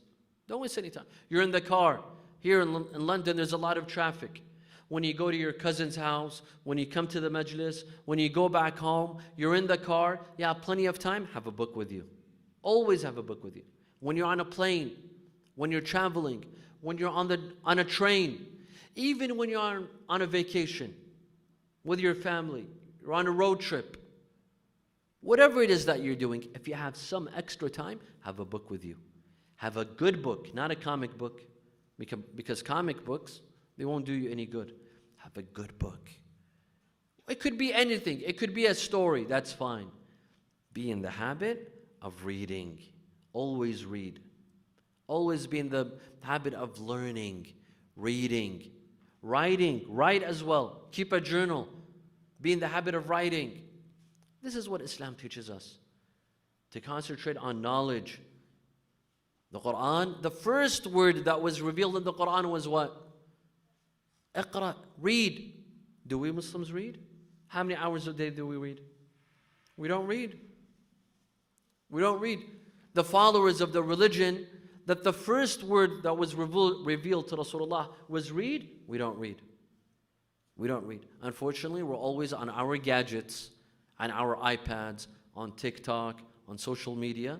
any time. You're in the car. Here in London, there's a lot of traffic. When you go to your cousin's house, when you come to the majlis, when you go back home, you're in the car, you have plenty of time, have a book with you. Always have a book with you. When you're on a plane, when you're traveling, when you're on a train, even when you're on a vacation with your family, you're on a road trip, whatever it is that you're doing, if you have some extra time, have a book with you. Have a good book, not a comic book, because comic books, they won't do you any good. Have a good book. It could be anything. It could be a story. That's fine. Be in the habit of reading. Always read. Always be in the habit of learning, reading, writing. Write as well. Keep a journal. Be in the habit of writing. This is what Islam teaches us. To concentrate on knowledge. The Quran, the first word that was revealed in the Quran was what? Iqra, read. Do we Muslims read? How many hours a day do we read? We don't read. We don't read. The followers of the religion, that the first word that was revealed to Rasulullah was read, we don't read. We don't read. Unfortunately, we're always on our gadgets, on our iPads, on TikTok, on social media,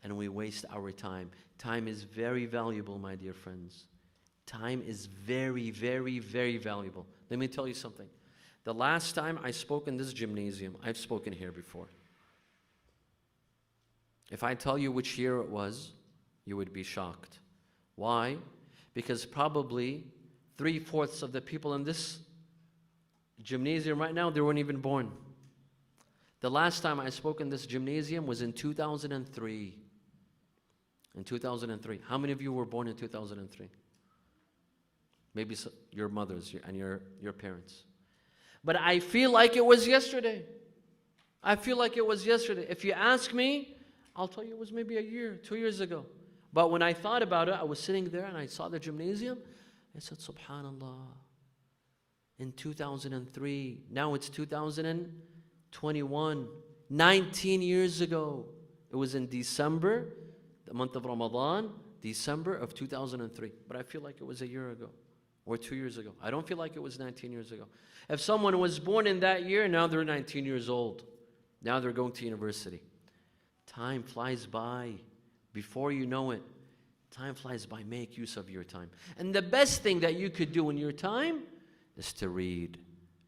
and we waste our time. Time is very valuable, my dear friends. Time is very, very, very valuable. Let me tell you something. The last time I spoke in this gymnasium, I've spoken here before. If I tell you which year it was, you would be shocked. Why? Because probably 3/4 of the people in this gymnasium right now, they weren't even born. The last time I spoke in this gymnasium was in 2003. In 2003. How many of you were born in 2003? Maybe your mothers and your parents. But I feel like it was yesterday. I feel like it was yesterday. If you ask me, I'll tell you it was maybe a year, 2 years ago. But when I thought about it, I was sitting there and I saw the gymnasium. I said, Subhanallah. In 2003, now it's 2021. 19 years ago. It was in December, the month of Ramadan, December of 2003. But I feel like it was a year ago. Or 2 years ago. I don't feel like it was 19 years ago. If someone was born in that year, now they're 19 years old. Now they're going to university. Time flies by. Before you know it, time flies by. Make use of your time. And the best thing that you could do in your time is to read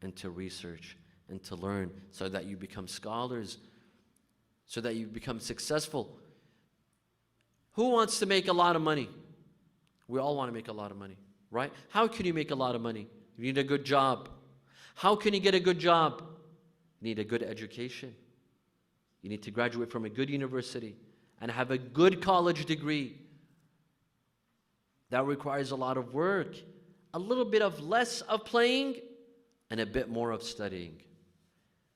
and to research and to learn so that you become scholars, so that you become successful. Who wants to make a lot of money? We all want to make a lot of money. Right? How can you make a lot of money? You need a good job. How can you get a good job? You need a good education. You need to graduate from a good university and have a good college degree. That requires a lot of work, a little bit of less of playing, and a bit more of studying.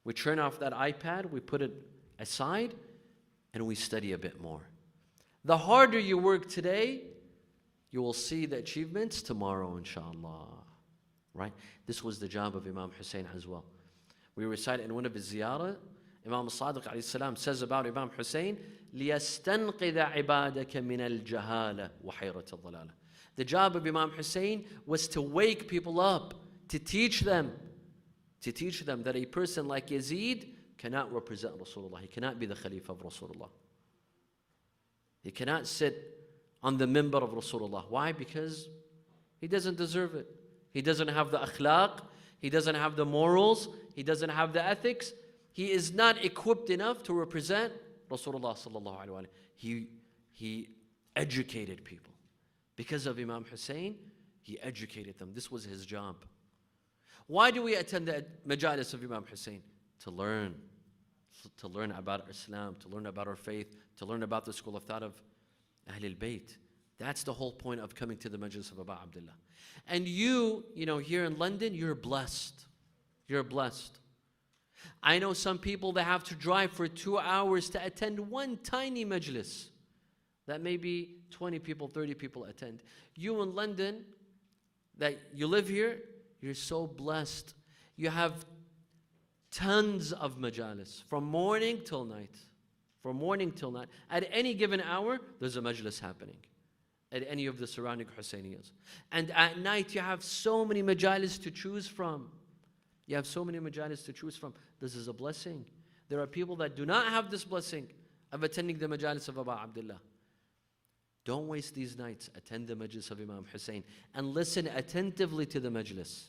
We turn off that iPad, we put it aside, and we study a bit more. The harder you work today, you will see the achievements tomorrow, inshallah. Right? This was the job of Imam Hussein as well. We recite in one of his ziyarah, Imam al-Sadiq alayhi salam says about Imam Hussein لِيَسْتَنْقِذَ عِبَادَكَ مِنَ الْجَهَالَةِ وَحَيْرَةِ الضَّلَالَةِ. The job of Imam Hussein was to wake people up, to teach them that a person like Yazid cannot represent Rasulullah. He cannot be the Khalifa of Rasulullah. He cannot sit on the minbar of Rasulullah. Why? Because he doesn't deserve it. He doesn't have the akhlaq, he doesn't have the morals, he doesn't have the ethics. He is not equipped enough to represent Rasulullah sallallahu alaihi wasallam. He educated people. Because of Imam Hussein, he educated them. This was his job. Why do we attend the majalis of Imam Hussein? To learn about Islam, to learn about our faith, to learn about the school of thought of Ahlul Bayt. That's the whole point of coming to the majlis of Abu Abdullah. And you know, here in London, you're blessed. You're blessed. I know some people that have to drive for 2 hours to attend one tiny majlis that maybe 20 people, 30 people attend. You in London, that you live here, you're so blessed. You have tons of majalis from morning till night. From morning till night. At any given hour, there's a majlis happening at any of the surrounding Husseiniyyahs. And at night, you have so many majalis to choose from. You have so many majalis to choose from. This is a blessing. There are people that do not have this blessing of attending the majalis of Abu Abdullah. Don't waste these nights. Attend the majlis of Imam Hussein and listen attentively to the majlis.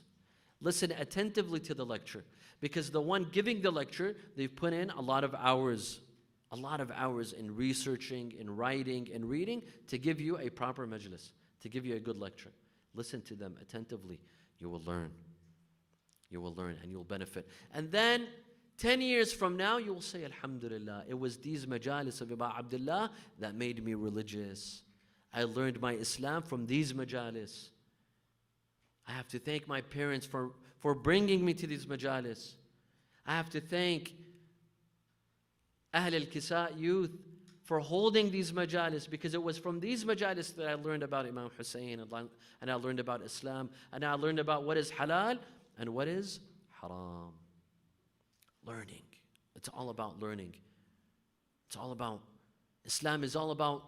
Listen attentively to the lecture. Because the one giving the lecture, they've put in a lot of hours in researching, in writing, in reading to give you a proper majlis, to give you a good lecture. Listen to them attentively. You will learn. You will learn and you will benefit. And then 10 years from now, you will say, Alhamdulillah, it was these majalis of Abu Abdullah that made me religious. I learned my Islam from these majalis. I have to thank my parents for bringing me to these majalis. I have to thank Ashab al-Kisa youth for holding these majalis, because it was from these majalis that I learned about Imam Hussein, and I learned about Islam, and I learned about what is halal and what is haram. Learning. It's all about learning. It's all about, Islam is all about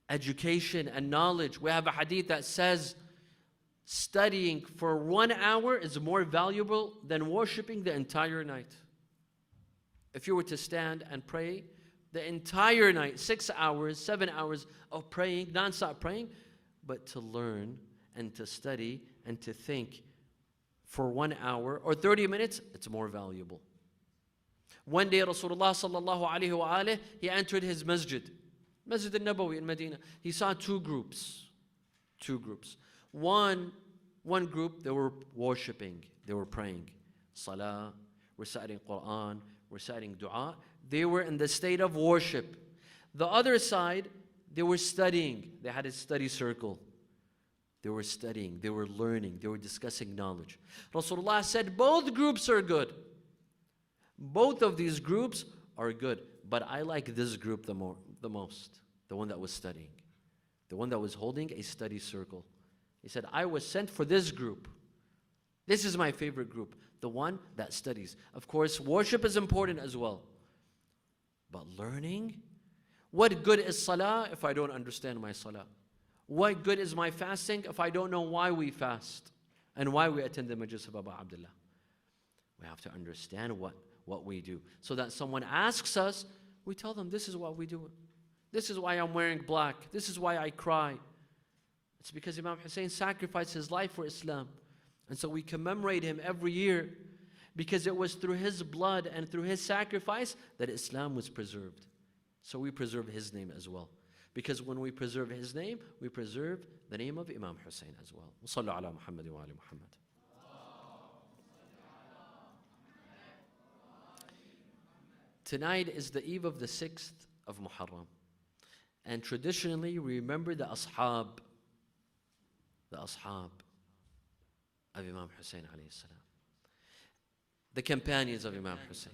education and knowledge. We have a hadith that says studying for 1 hour is more valuable than worshiping the entire night. If you were to stand and pray the entire night, 6 hours, 7 hours of praying, non-stop praying, but to learn and to study and to think for 1 hour or 30 minutes, it's more valuable. One day Rasulullah sallallahu alaihi wa he entered his masjid, Masjid al-Nabawi in Medina. He saw two groups. One group, they were worshiping, they were praying, salah, reciting Quran, reciting dua. They were in the state of worship. The other side, they were studying. They had a study circle. They were studying, they were learning, they were discussing knowledge. Rasulullah said both groups are good. Both of these groups are good. But I like this group the most. The one that was studying. The one that was holding a study circle. He said, I was sent for this group. This is my favorite group. The one that studies. Of course, worship is important as well. But learning? What good is salah if I don't understand my salah? What good is my fasting if I don't know why we fast and why we attend the majlis of Abu Abdullah? We have to understand what we do. So that someone asks us, we tell them, this is what we do. This is why I'm wearing black. This is why I cry. It's because Imam Hussein sacrificed his life for Islam. And so we commemorate him every year because it was through his blood and through his sacrifice that Islam was preserved. So we preserve his name as well. Because when we preserve his name, we preserve the name of Imam Hussein as well. Sallu ala Muhammad wa ali Muhammad. Tonight is the eve of the 6th of Muharram. And traditionally, we remember the ashab of Imam Hussein alayhi salam. The companions of Imam Hussein.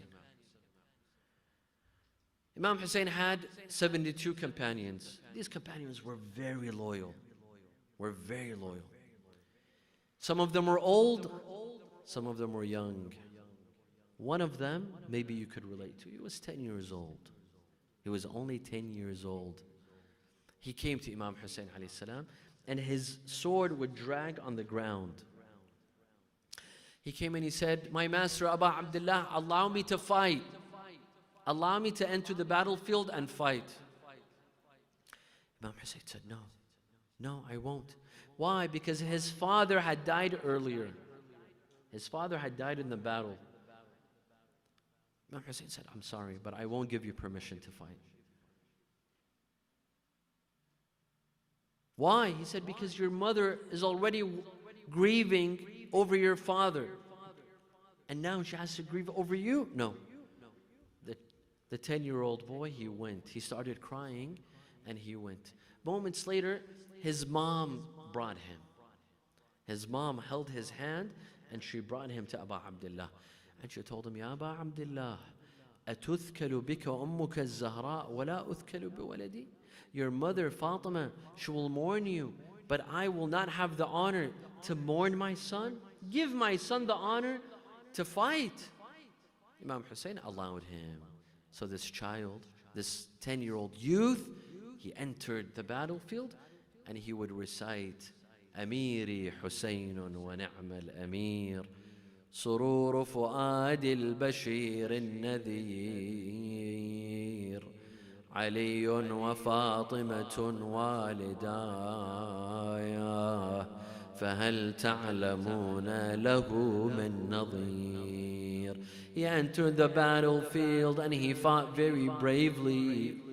Imam Hussein had 72 companions. These companions were very loyal. Some of them were old, some of them were young. One of them, maybe you could relate to, he was 10 years old. He was only 10 years old. He came to Imam Hussein alayhi salam, and his sword would drag on the ground. He came and he said, "My master Aba Abdullah, allow me to fight. Allow me to enter the battlefield and fight." Imam Hussein said, "No, no, I won't." Why? Because his father had died earlier. His father had died in the battle. Imam Hussein said, "I'm sorry, but I won't give you permission to fight." Why? He said, "Because your mother is already grieving over your father. And now she has to grieve over you." No. The 10-year-old boy, he went. He started crying and he went. Moments later, his mom brought him. His mom held his hand and she brought him to Abu Abdullah. And she told him, "Ya Abu Abdullah, أتثكل بك أمك الزهراء ولا أثكل بولدي?" Your mother Fatima, she will mourn you, but I will not have the honor to mourn my son. Give my son the honor to fight. Imam Hussein allowed him. So this child, this 10-year-old youth, he entered the battlefield and he would recite, "Amiri Hussein wa ni'mal amir, surur fuad al-bashir al-nadhir, علي وفاطمة والدايا فهل تعلمون له من نظير." He entered the battlefield and he fought very bravely.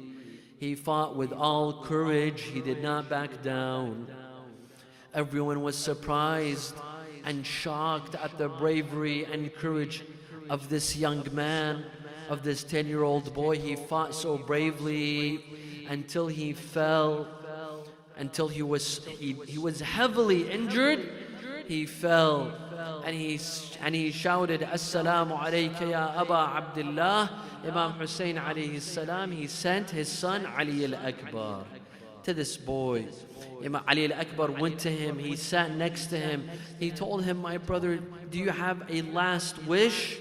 He fought with all courage. He did not back down. Everyone was surprised and shocked at the bravery and courage of this young man, of this 10-year-old boy. He fought so bravely until he fell, until he was heavily injured. He fell and he shouted, "Assalamu alayka ya Aba Abdullah." Imam Hussein alayhi salam, he sent his son Ali al-Akbar to this boy. Imam Ali al-Akbar went to him. He sat next to him. He told him, "My brother, do you have a last wish?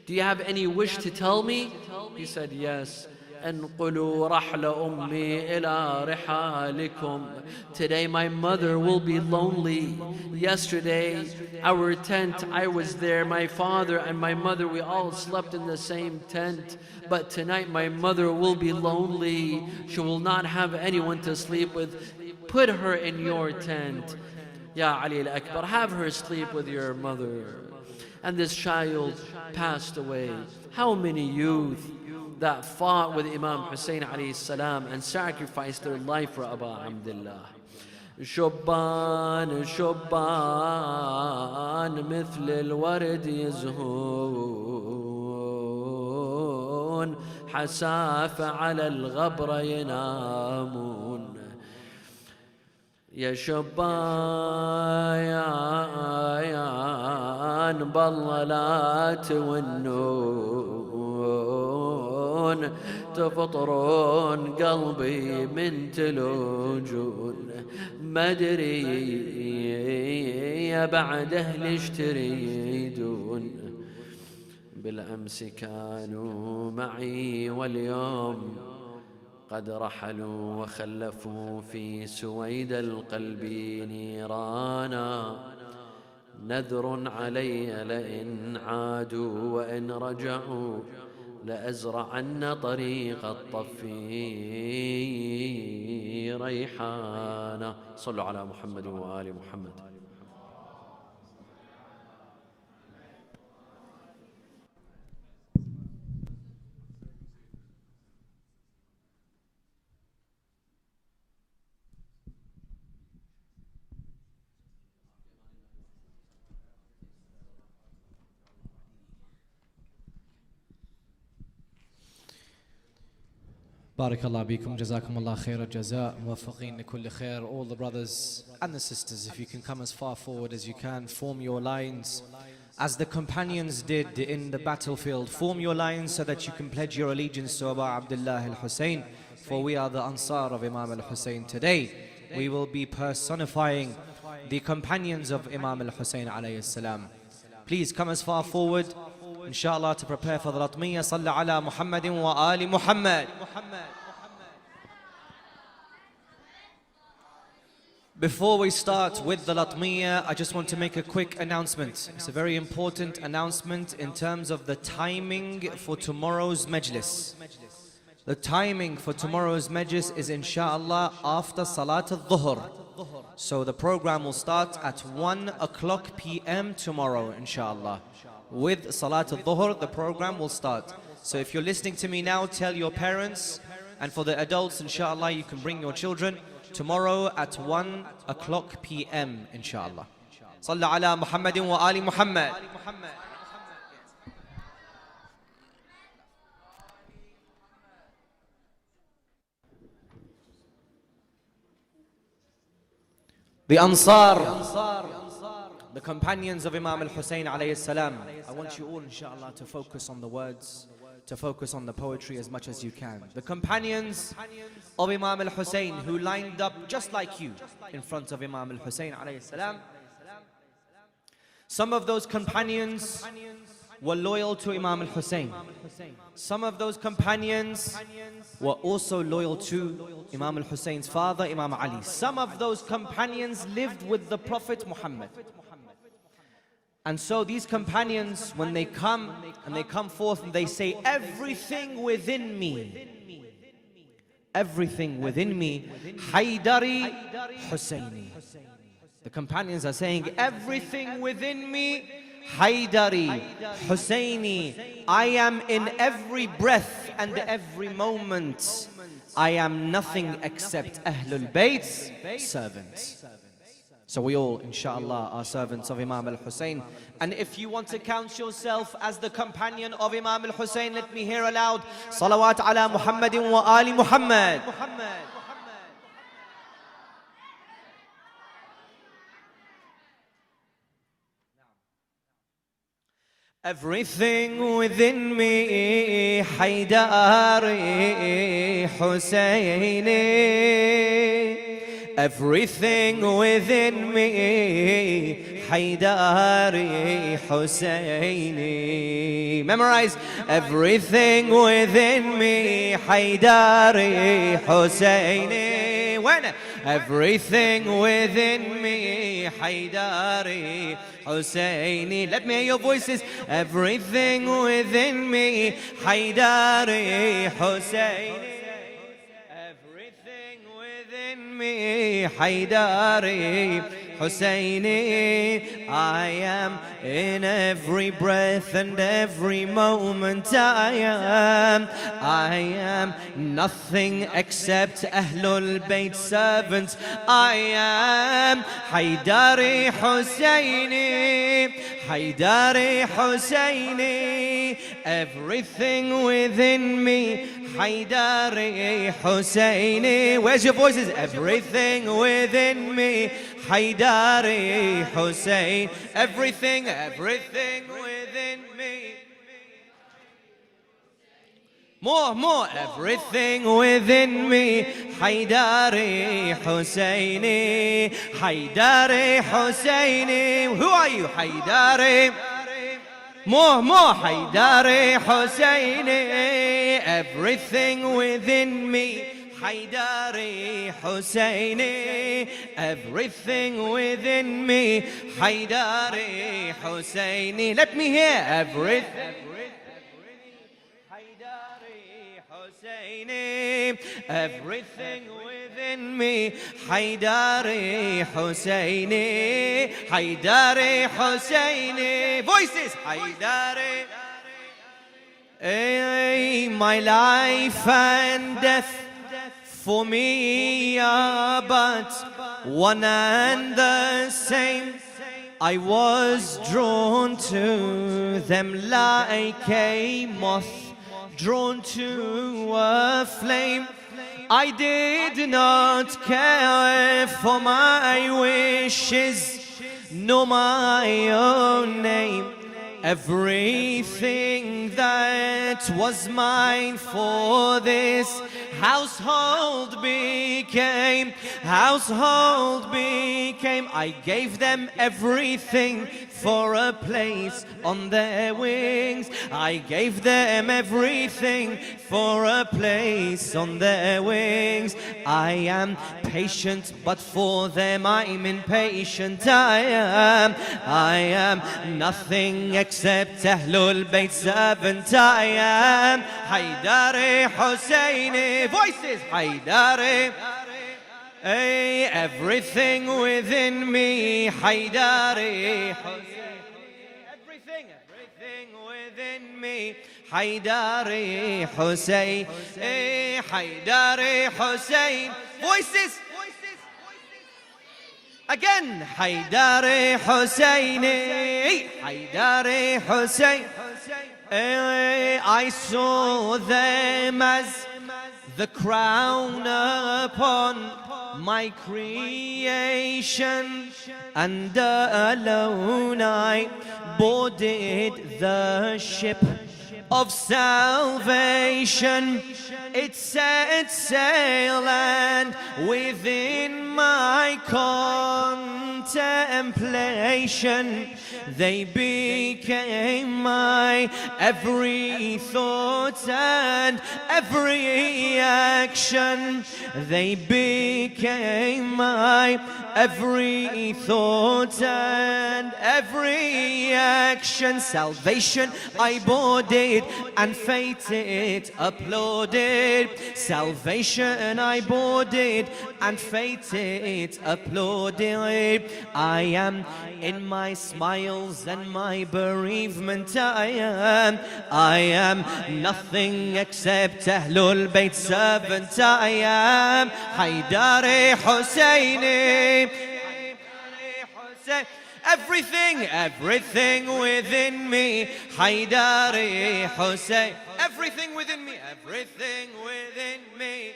Do you have any wish to tell me?" He said, "Yes." "انقلوا رحل أمي إلى رحالكم." Today my mother will be lonely. Yesterday, our tent, I was there. My father and my mother, we all slept in the same tent. But tonight my mother will be lonely. She will not have anyone to sleep with. Put her in your tent. Ya Ali al-Akbar, have her sleep with your mother. And this child passed away. How many youth that fought with Imam Hussein alayhi salam and sacrificed their life for Abu Abdullah. شبان شبان مثل الورد يزهون حساف على الغبر ينامون. يا شبان بالله لا تونون تفطرون قلبي من تلوجون ما ادري يا بعد اهل ايش تريدون بالامس كانوا معي واليوم قد رحلوا وخلفوا في سويد القلب نيرانا نذر علي لئن عادوا وإن رجعوا لأزرعن طريق الطف ريحانا. صلوا على محمد وآل محمد. Barakallah bikum, jazakumullah khair al-jaza, muwaffaqeen likulli khair. All the brothers and the sisters, if you can come as far forward as you can, form your lines as the companions did in the battlefield. Form your lines so that you can pledge your allegiance to Abu Abdullah al-Hussein, for we are the Ansar of Imam al-Hussein. Today we will be personifying the companions of Imam al-Hussein alayhi salam. Please come as far forward inshallah, to prepare for the Latmiyya. Salli ala Muhammadin wa ali Muhammad. Before we start with the Latmiyya, I just want to make a quick announcement. It's a very important announcement in terms of the timing for tomorrow's majlis. The timing for tomorrow's majlis is inshallah after Salat al-Dhuhr. So the program will start at 1 o'clock p.m. tomorrow, inshallah. With Salat al-Dhuhr, the program will start. So if you're listening to me now, tell your parents. And for the adults, inshallah, you can bring your children. Tomorrow at 1 o'clock p.m. inshallah. Salli ala Muhammadin wa ali Muhammad. The Ansar, the companions of Imam al-Hussein alayhi salam. I want you all inshallah to focus on the words, to focus on the poetry as much as you can. The companions of Imam al-Hussein who lined up just like you in front of Imam al-Hussein alayhi salam. Some of those companions were loyal to Imam al-Hussein. Some of those companions were also loyal to Imam al-Hussein's father, Imam Ali. Some of those companions lived with the Prophet Muhammad. And so these companions, when they come forth and they say, everything within me, Haydari Husseini. The companions are saying, everything within me, Haydari Husseini. I am in every breath and every moment. I am nothing except Ahlul Bayt's servants. So we all, inshallah, are servants of Imam al-Hussein. And if you want to count yourself as the companion of Imam al-Hussein, let me hear aloud, Salawat ala Muhammadin wa ali Muhammad. Everything within me, Haydari Husseini. Everything within me, Haydari Husseini. Memorize. Everything within me, Haydari Husseini. When? Everything within me, Haydari Husseini. Let me hear your voices. Everything within me, Haydari Husseini. Everything within me, Haydari Husseini. I am in every breath and every moment. I am nothing except Ahlul Bayt servants. I am Haydari Husseini, Haydari Husseini. Everything within me, Haydari Husseini. Where's your voices? Everything within me, Haydari Hussein. Everything within me. More. Everything within me, Haydari Husseini, Haydari Husseini. Who are you? Haydari. More, Haydari Husseini. Everything within me, Haydari Husseini. Everything within me, Haydari Husseini. Let me hear. Everything. Haydari Husseini. Everything within me, Haydari Husseini. Haydari Husseini. Voices. Haydari. Hey, my life and death for me are but one and the same. I was drawn to them like a moth drawn to a flame. I did not care for my wishes nor my own name. Everything that was mine for this household became. I gave them everything for a place on their wings. I gave them everything for a place on their wings. I am patient, but for them I'm impatient. I am nothing except Ahlul Bayt servant. I am Haydari Husseini. Voices, Haydari. Hey, everything within me, Haydari Hussein. Everything within me, Haydari Hussein. Hey, Haydari Hussein. Voices. Again, Haydari Husseini. Haydari Hussein. Hey, I saw them as the crown upon my creation, and alone I boarded the ship of salvation. It set sail, and within my contemplation they became my every thought and every action. They became my every thought and every action. Salvation I boarded and fate it applauded. Salvation I boarded and fate it applauded. I am in my smiles and my bereavement. I am nothing except Ahlul Bayt servant. I am Haydari Husseini. Everything within me, Haydari Hussein. Everything within me, everything within me.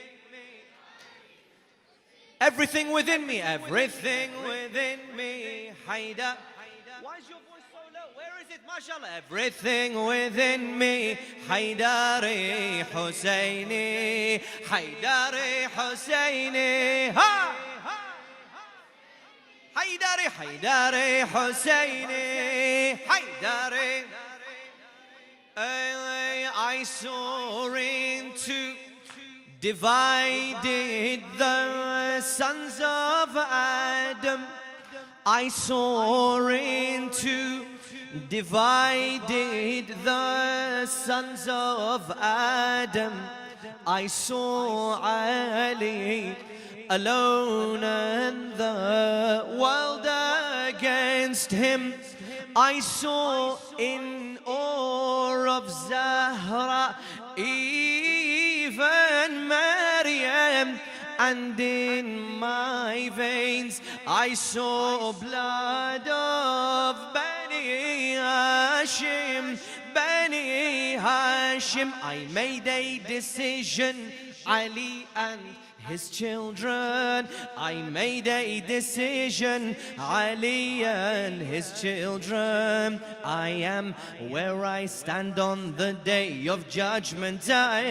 Everything within me, everything within me, Haydar. Why is your voice so low? Where is it? MashaAllah. Everything within me, Haydari Husseini. Haydari Husseini. Ha! Haydari Husseini. Haydari. I saw into divided the sons of Adam. I saw into divided the sons of Adam. I saw Ali alone and the world against him. I saw in awe of Zahra even Maryam, and in my veins I saw blood of Bani Hashim. Bani Hashim. I made a decision, Ali and his children. I made a decision, Ali and his children. I am where I stand on the day of judgment. I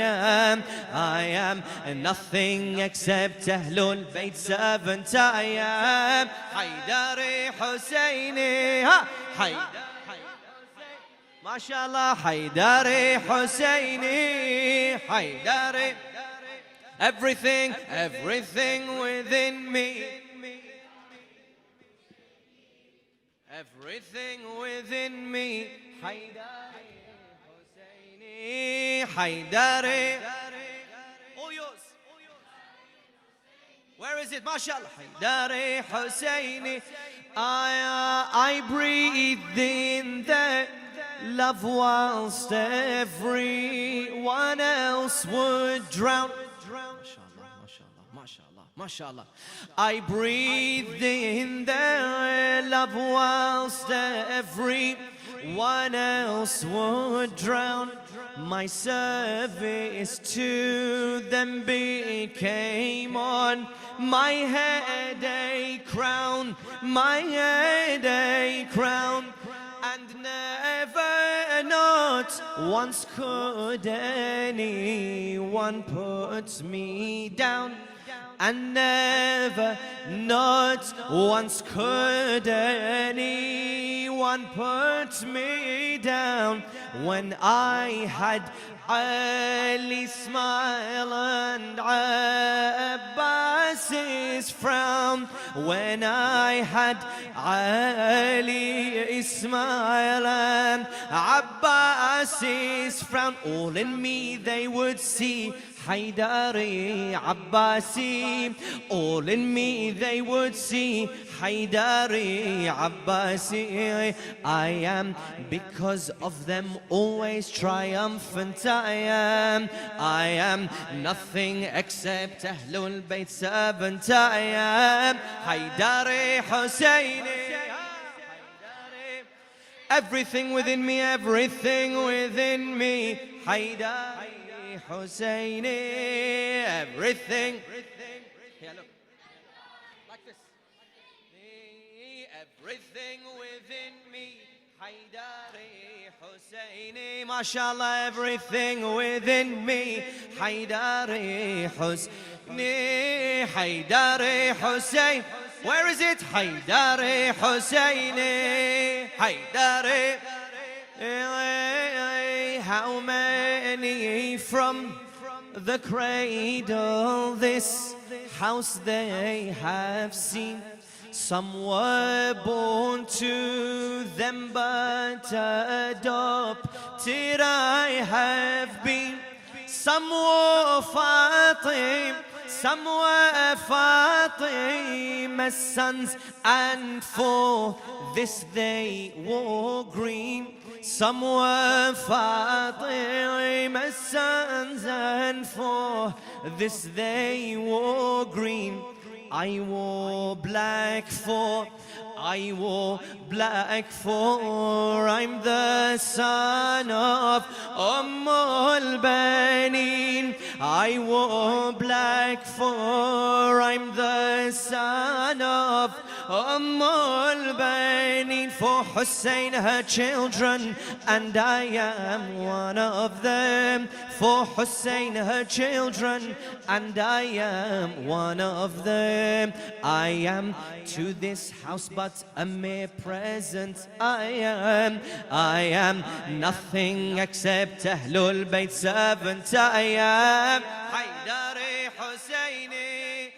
am nothing except Ahlul Bayt servant. I am Haydari Husseini. MashaAllah, Haydari Husseini. Haydari. Everything within me. Everything within me. Haydari Husseini. Haydari. All yours. Where is it? MashaAllah. Haydari Husseini. I breathed in the love whilst everyone else would drown. MashaAllah. I breathed in their love whilst everyone else would drown. My service to them became on my head a crown. My head a crown. And never, no, not once could anyone put me down, and never, not once could anyone put me down. When I had Ali's smile and Abbas's frown, when I had Ali's smile and Abbas's frown, all in me they would see Haydari Abbasi. All in me they would see Haydari Abbasi. I am, because of them, always triumphant. I am nothing except Ahlul Bayt servant. I am Haydari Husseini. Everything within me, everything within me, Haydari Husseini, everything. Here, look. Like this. Everything within me, Haydari Husseini. MashaAllah, everything within me, Haydari Husseini. Haydari Hussein. Where is it? Haydari Husseini. Haydari. How many from the cradle this house they have seen? Some were born to them, but adopted I have been. Some were Fatim, some were Fatima's sons, and for this they wore green. Some were Fatima's sons, and for this they wore green. I wore black for I'm the son of al-Banin. I wore black for I'm the son of al-Banin. For Hussein her children, and I am one of them. For Hussein her children, and I am one of them. I am to this house but a mere present. I am nothing except Ahlul Bayt servant. I am Haydari Husseini.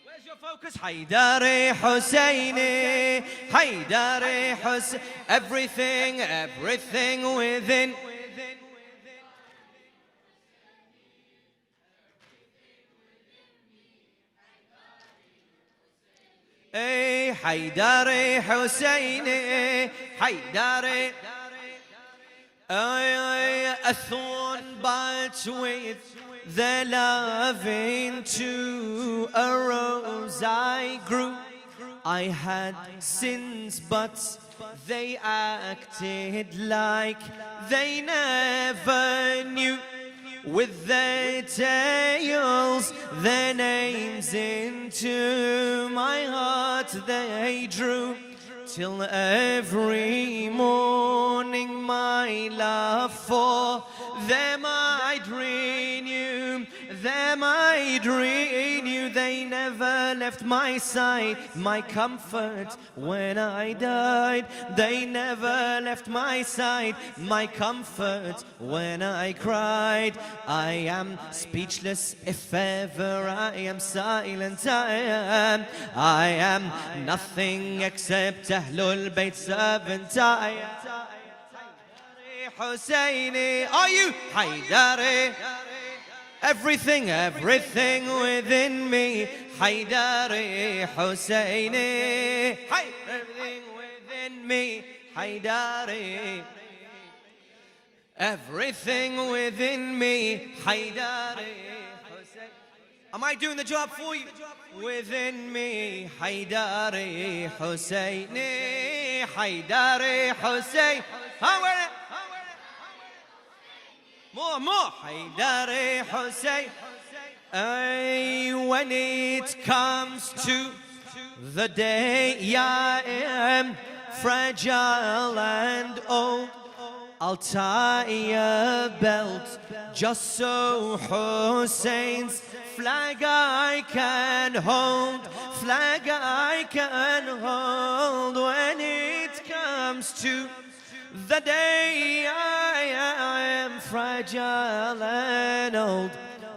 Where's your focus? Haydari Husseini. Haydari Hussein. Everything within. Haydari Husseini, Haydari. A thorn but with the love into a rose I grew. I had sins but they acted like they never knew. With their tails, their names into my heart they drew, till every morning my love for them I'd renew. Them I'd renew. They never left my side, my comfort when I died. They never left my side, my comfort when I cried. I am speechless if ever I am silent. I am nothing except Ahlul Bayt servant. I am Husseini. Are you Haydari? Everything within me, Haydari Husseini. Everything within me, Haydari. Everything within me, Haydari Hussein. Am I doing the job for you? Within me, Haydari Husseini. Haydari Hussein. More, Haydari Hussein. When it comes to the day fragile and old. I'll tie a belt just so Hussein's flag I can hold, flag I can hold. When it comes to the day I am fragile and old,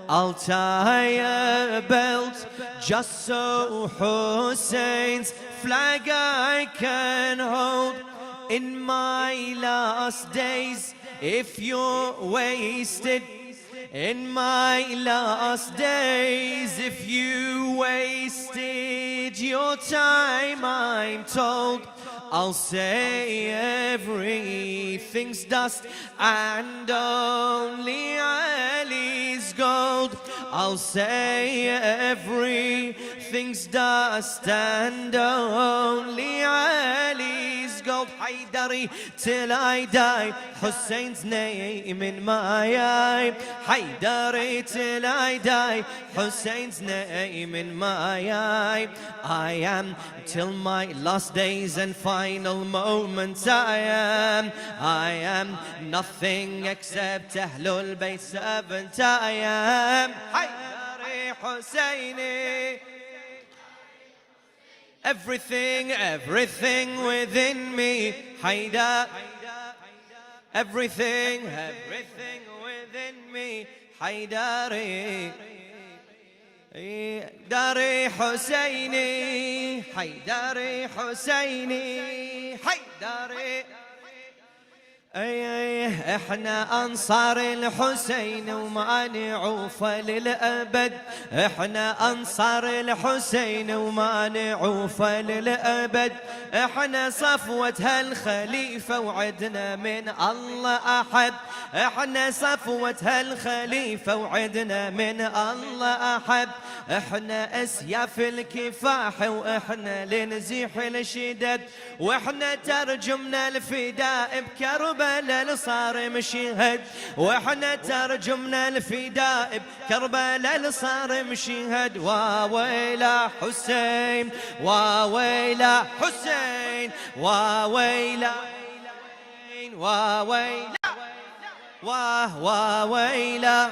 I'll tie a belt just so Hussein's flag I can hold. In my last days, if you're wasted, in my last days, if you wasted your time, I'm told, I'll say everything's dust and only Ali's gold. I'll say everything's dust and only Ali's gold. Haydari till I die, Hussein's name in my eye. Haydari till I die, Hussein's name in my eye. I am till my last days and final moments. I am nothing except Ahlul Bayt servant. I am Haydari Husseini. Everything, everything within me, Haydar. Everything, everything within me, Haydari. Haydari Husseini, Haydari Husseini, Haydari. احنا انصار الحسين وما نعوفه للابد. احنا انصار الحسين وما نعوفه للابد. احنا صفوة هالخليفة وعدنا من الله احد. احنا صفوة هالخليفة وعدنا من الله احد. احنا اسياف الكفاح واحنا لنزيح الشدد. واحنا ترجمنا الفداء بكربلاء صار مشهد. واحنا ترجمنا الفداء بكربلاء صار مشهد. وويلا حسين وويلا حسين وويلا وويلا وويلا.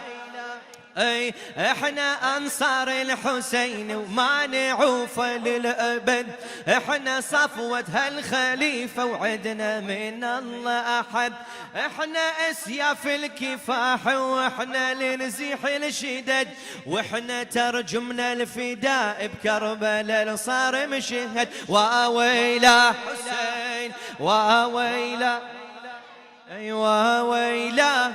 اي احنا انصار الحسين وما نعوفه للابد. احنا صفوة هالخليفة وعدنا من الله احد. احنا اسياف الكفاح واحنا لنزيح الشدد. واحنا ترجمنا الفداء بكربلاء صار مشهد. وويلا حسين وويلا اي وويلا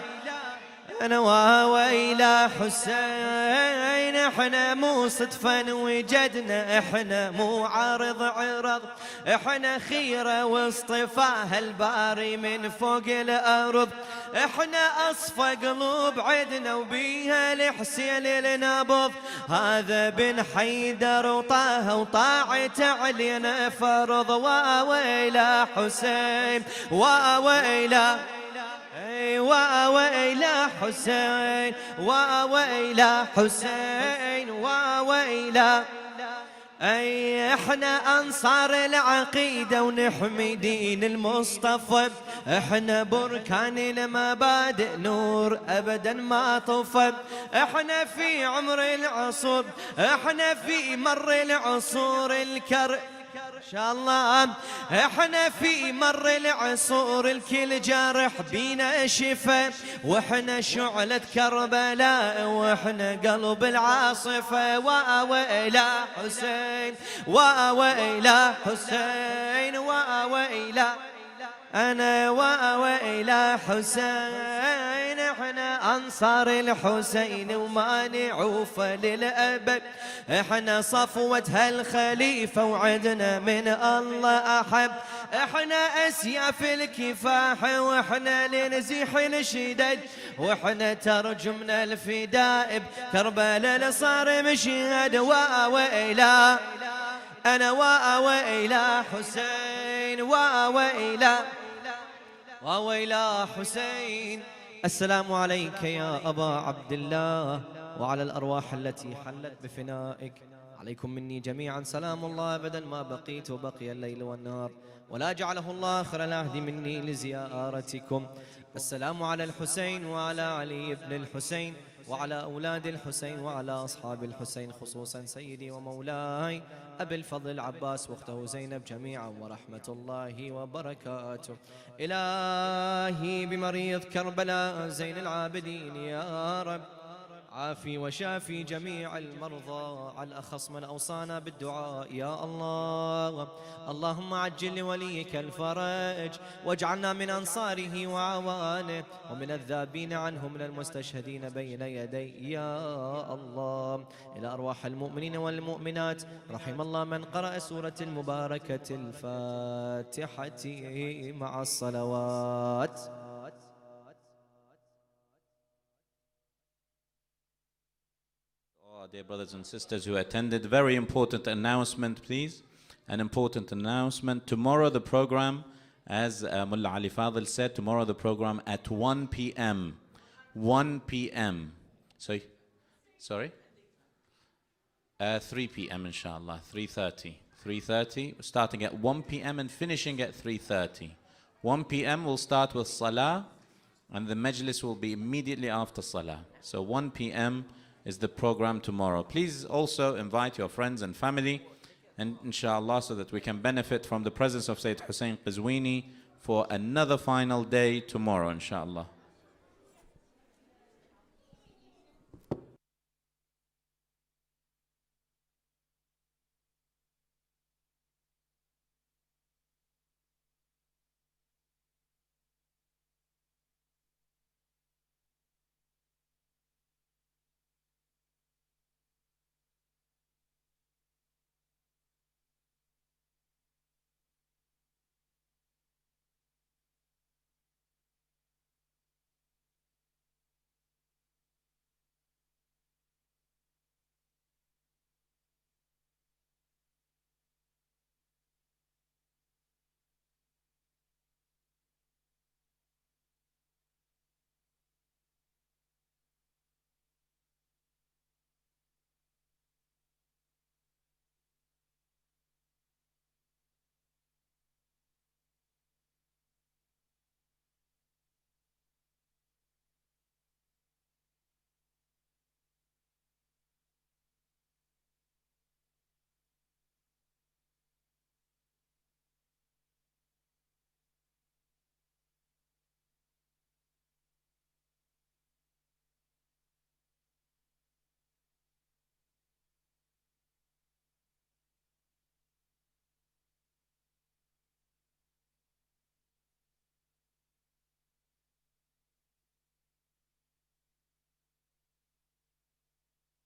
أنا وويلا حسين. احنا مو صدفة وجدنا، احنا مو عرض عرض. احنا خيرة واصطفاء الباري من فوق الأرض. احنا أصفى قلوب عدنا وبيها الحسين النبض. هذا بن حيدر وطه وطاعته علينا فرض. وويلا حسين وويلا وويلا حسين وويلا حسين وويلا. اي احنا انصار العقيده ونحمي دين المصطفى. احنا بركان المبادئ نور ابدا ما طفى. احنا في عمر العصور، احنا في مر العصور الكر ان شاء الله. احنا في مر العصور الكل جارح بينا شفا. واحنا شعلة كربلاء واحنا قلب العاصفة. وويلا حسين وويلا حسين وويلا أنا وويلا حسين. احنا أنصار الحسين وما نعوفه للأبد. احنا صفوة هالخليفة وعدنا من الله أحب. احنا أسياف الكفاح واحنا لنزيح الشدد. واحنا ترجمنا الفداء بكربلاء صار مشهد. وويلا أنا وويلا حسين وويلا وويلا حسين. السلام عليك يا أبا عبد الله وعلى الأرواح التي حلت بفنائك عليكم مني جميعا سلام الله أبدا ما بقيت وبقي الليل والنهار، ولا جعله الله آخر العهد مني لزيارتكم. السلام على الحسين وعلى علي بن الحسين وعلى أولاد الحسين وعلى أصحاب الحسين، خصوصا سيدي ومولاي أبي الفضل العباس واخته زينب جميعا، ورحمة الله وبركاته. إلهي بمريض كربلاء زين العابدين يا رب عافي وشافي جميع المرضى، على الأخص من أوصانا بالدعاء يا الله. اللهم عجل لوليك الفرج واجعلنا من أنصاره وعوانه ومن الذابين عنه من المستشهدين بين يدي يا الله. إلى أرواح المؤمنين والمؤمنات، رحم الله من قرأ سورة المباركة الفاتحة مع الصلوات. Dear brothers and sisters who attended, very important announcement please, an important announcement. Tomorrow the program, as Mullah Ali Fadil said, tomorrow the program at 1 p.m. 1 p.m. Sorry? 3 p.m. inshallah, 3:30. 3:30, starting at 1 p.m. and finishing at 3:30. 1 p.m. we'll start with Salah and the Majlis will be immediately after Salah. So 1 p.m. is the program tomorrow. Please also invite your friends and family, and inshallah, so that we can benefit from the presence of Sayyid Hussein Qazwini for another final day tomorrow, inshallah.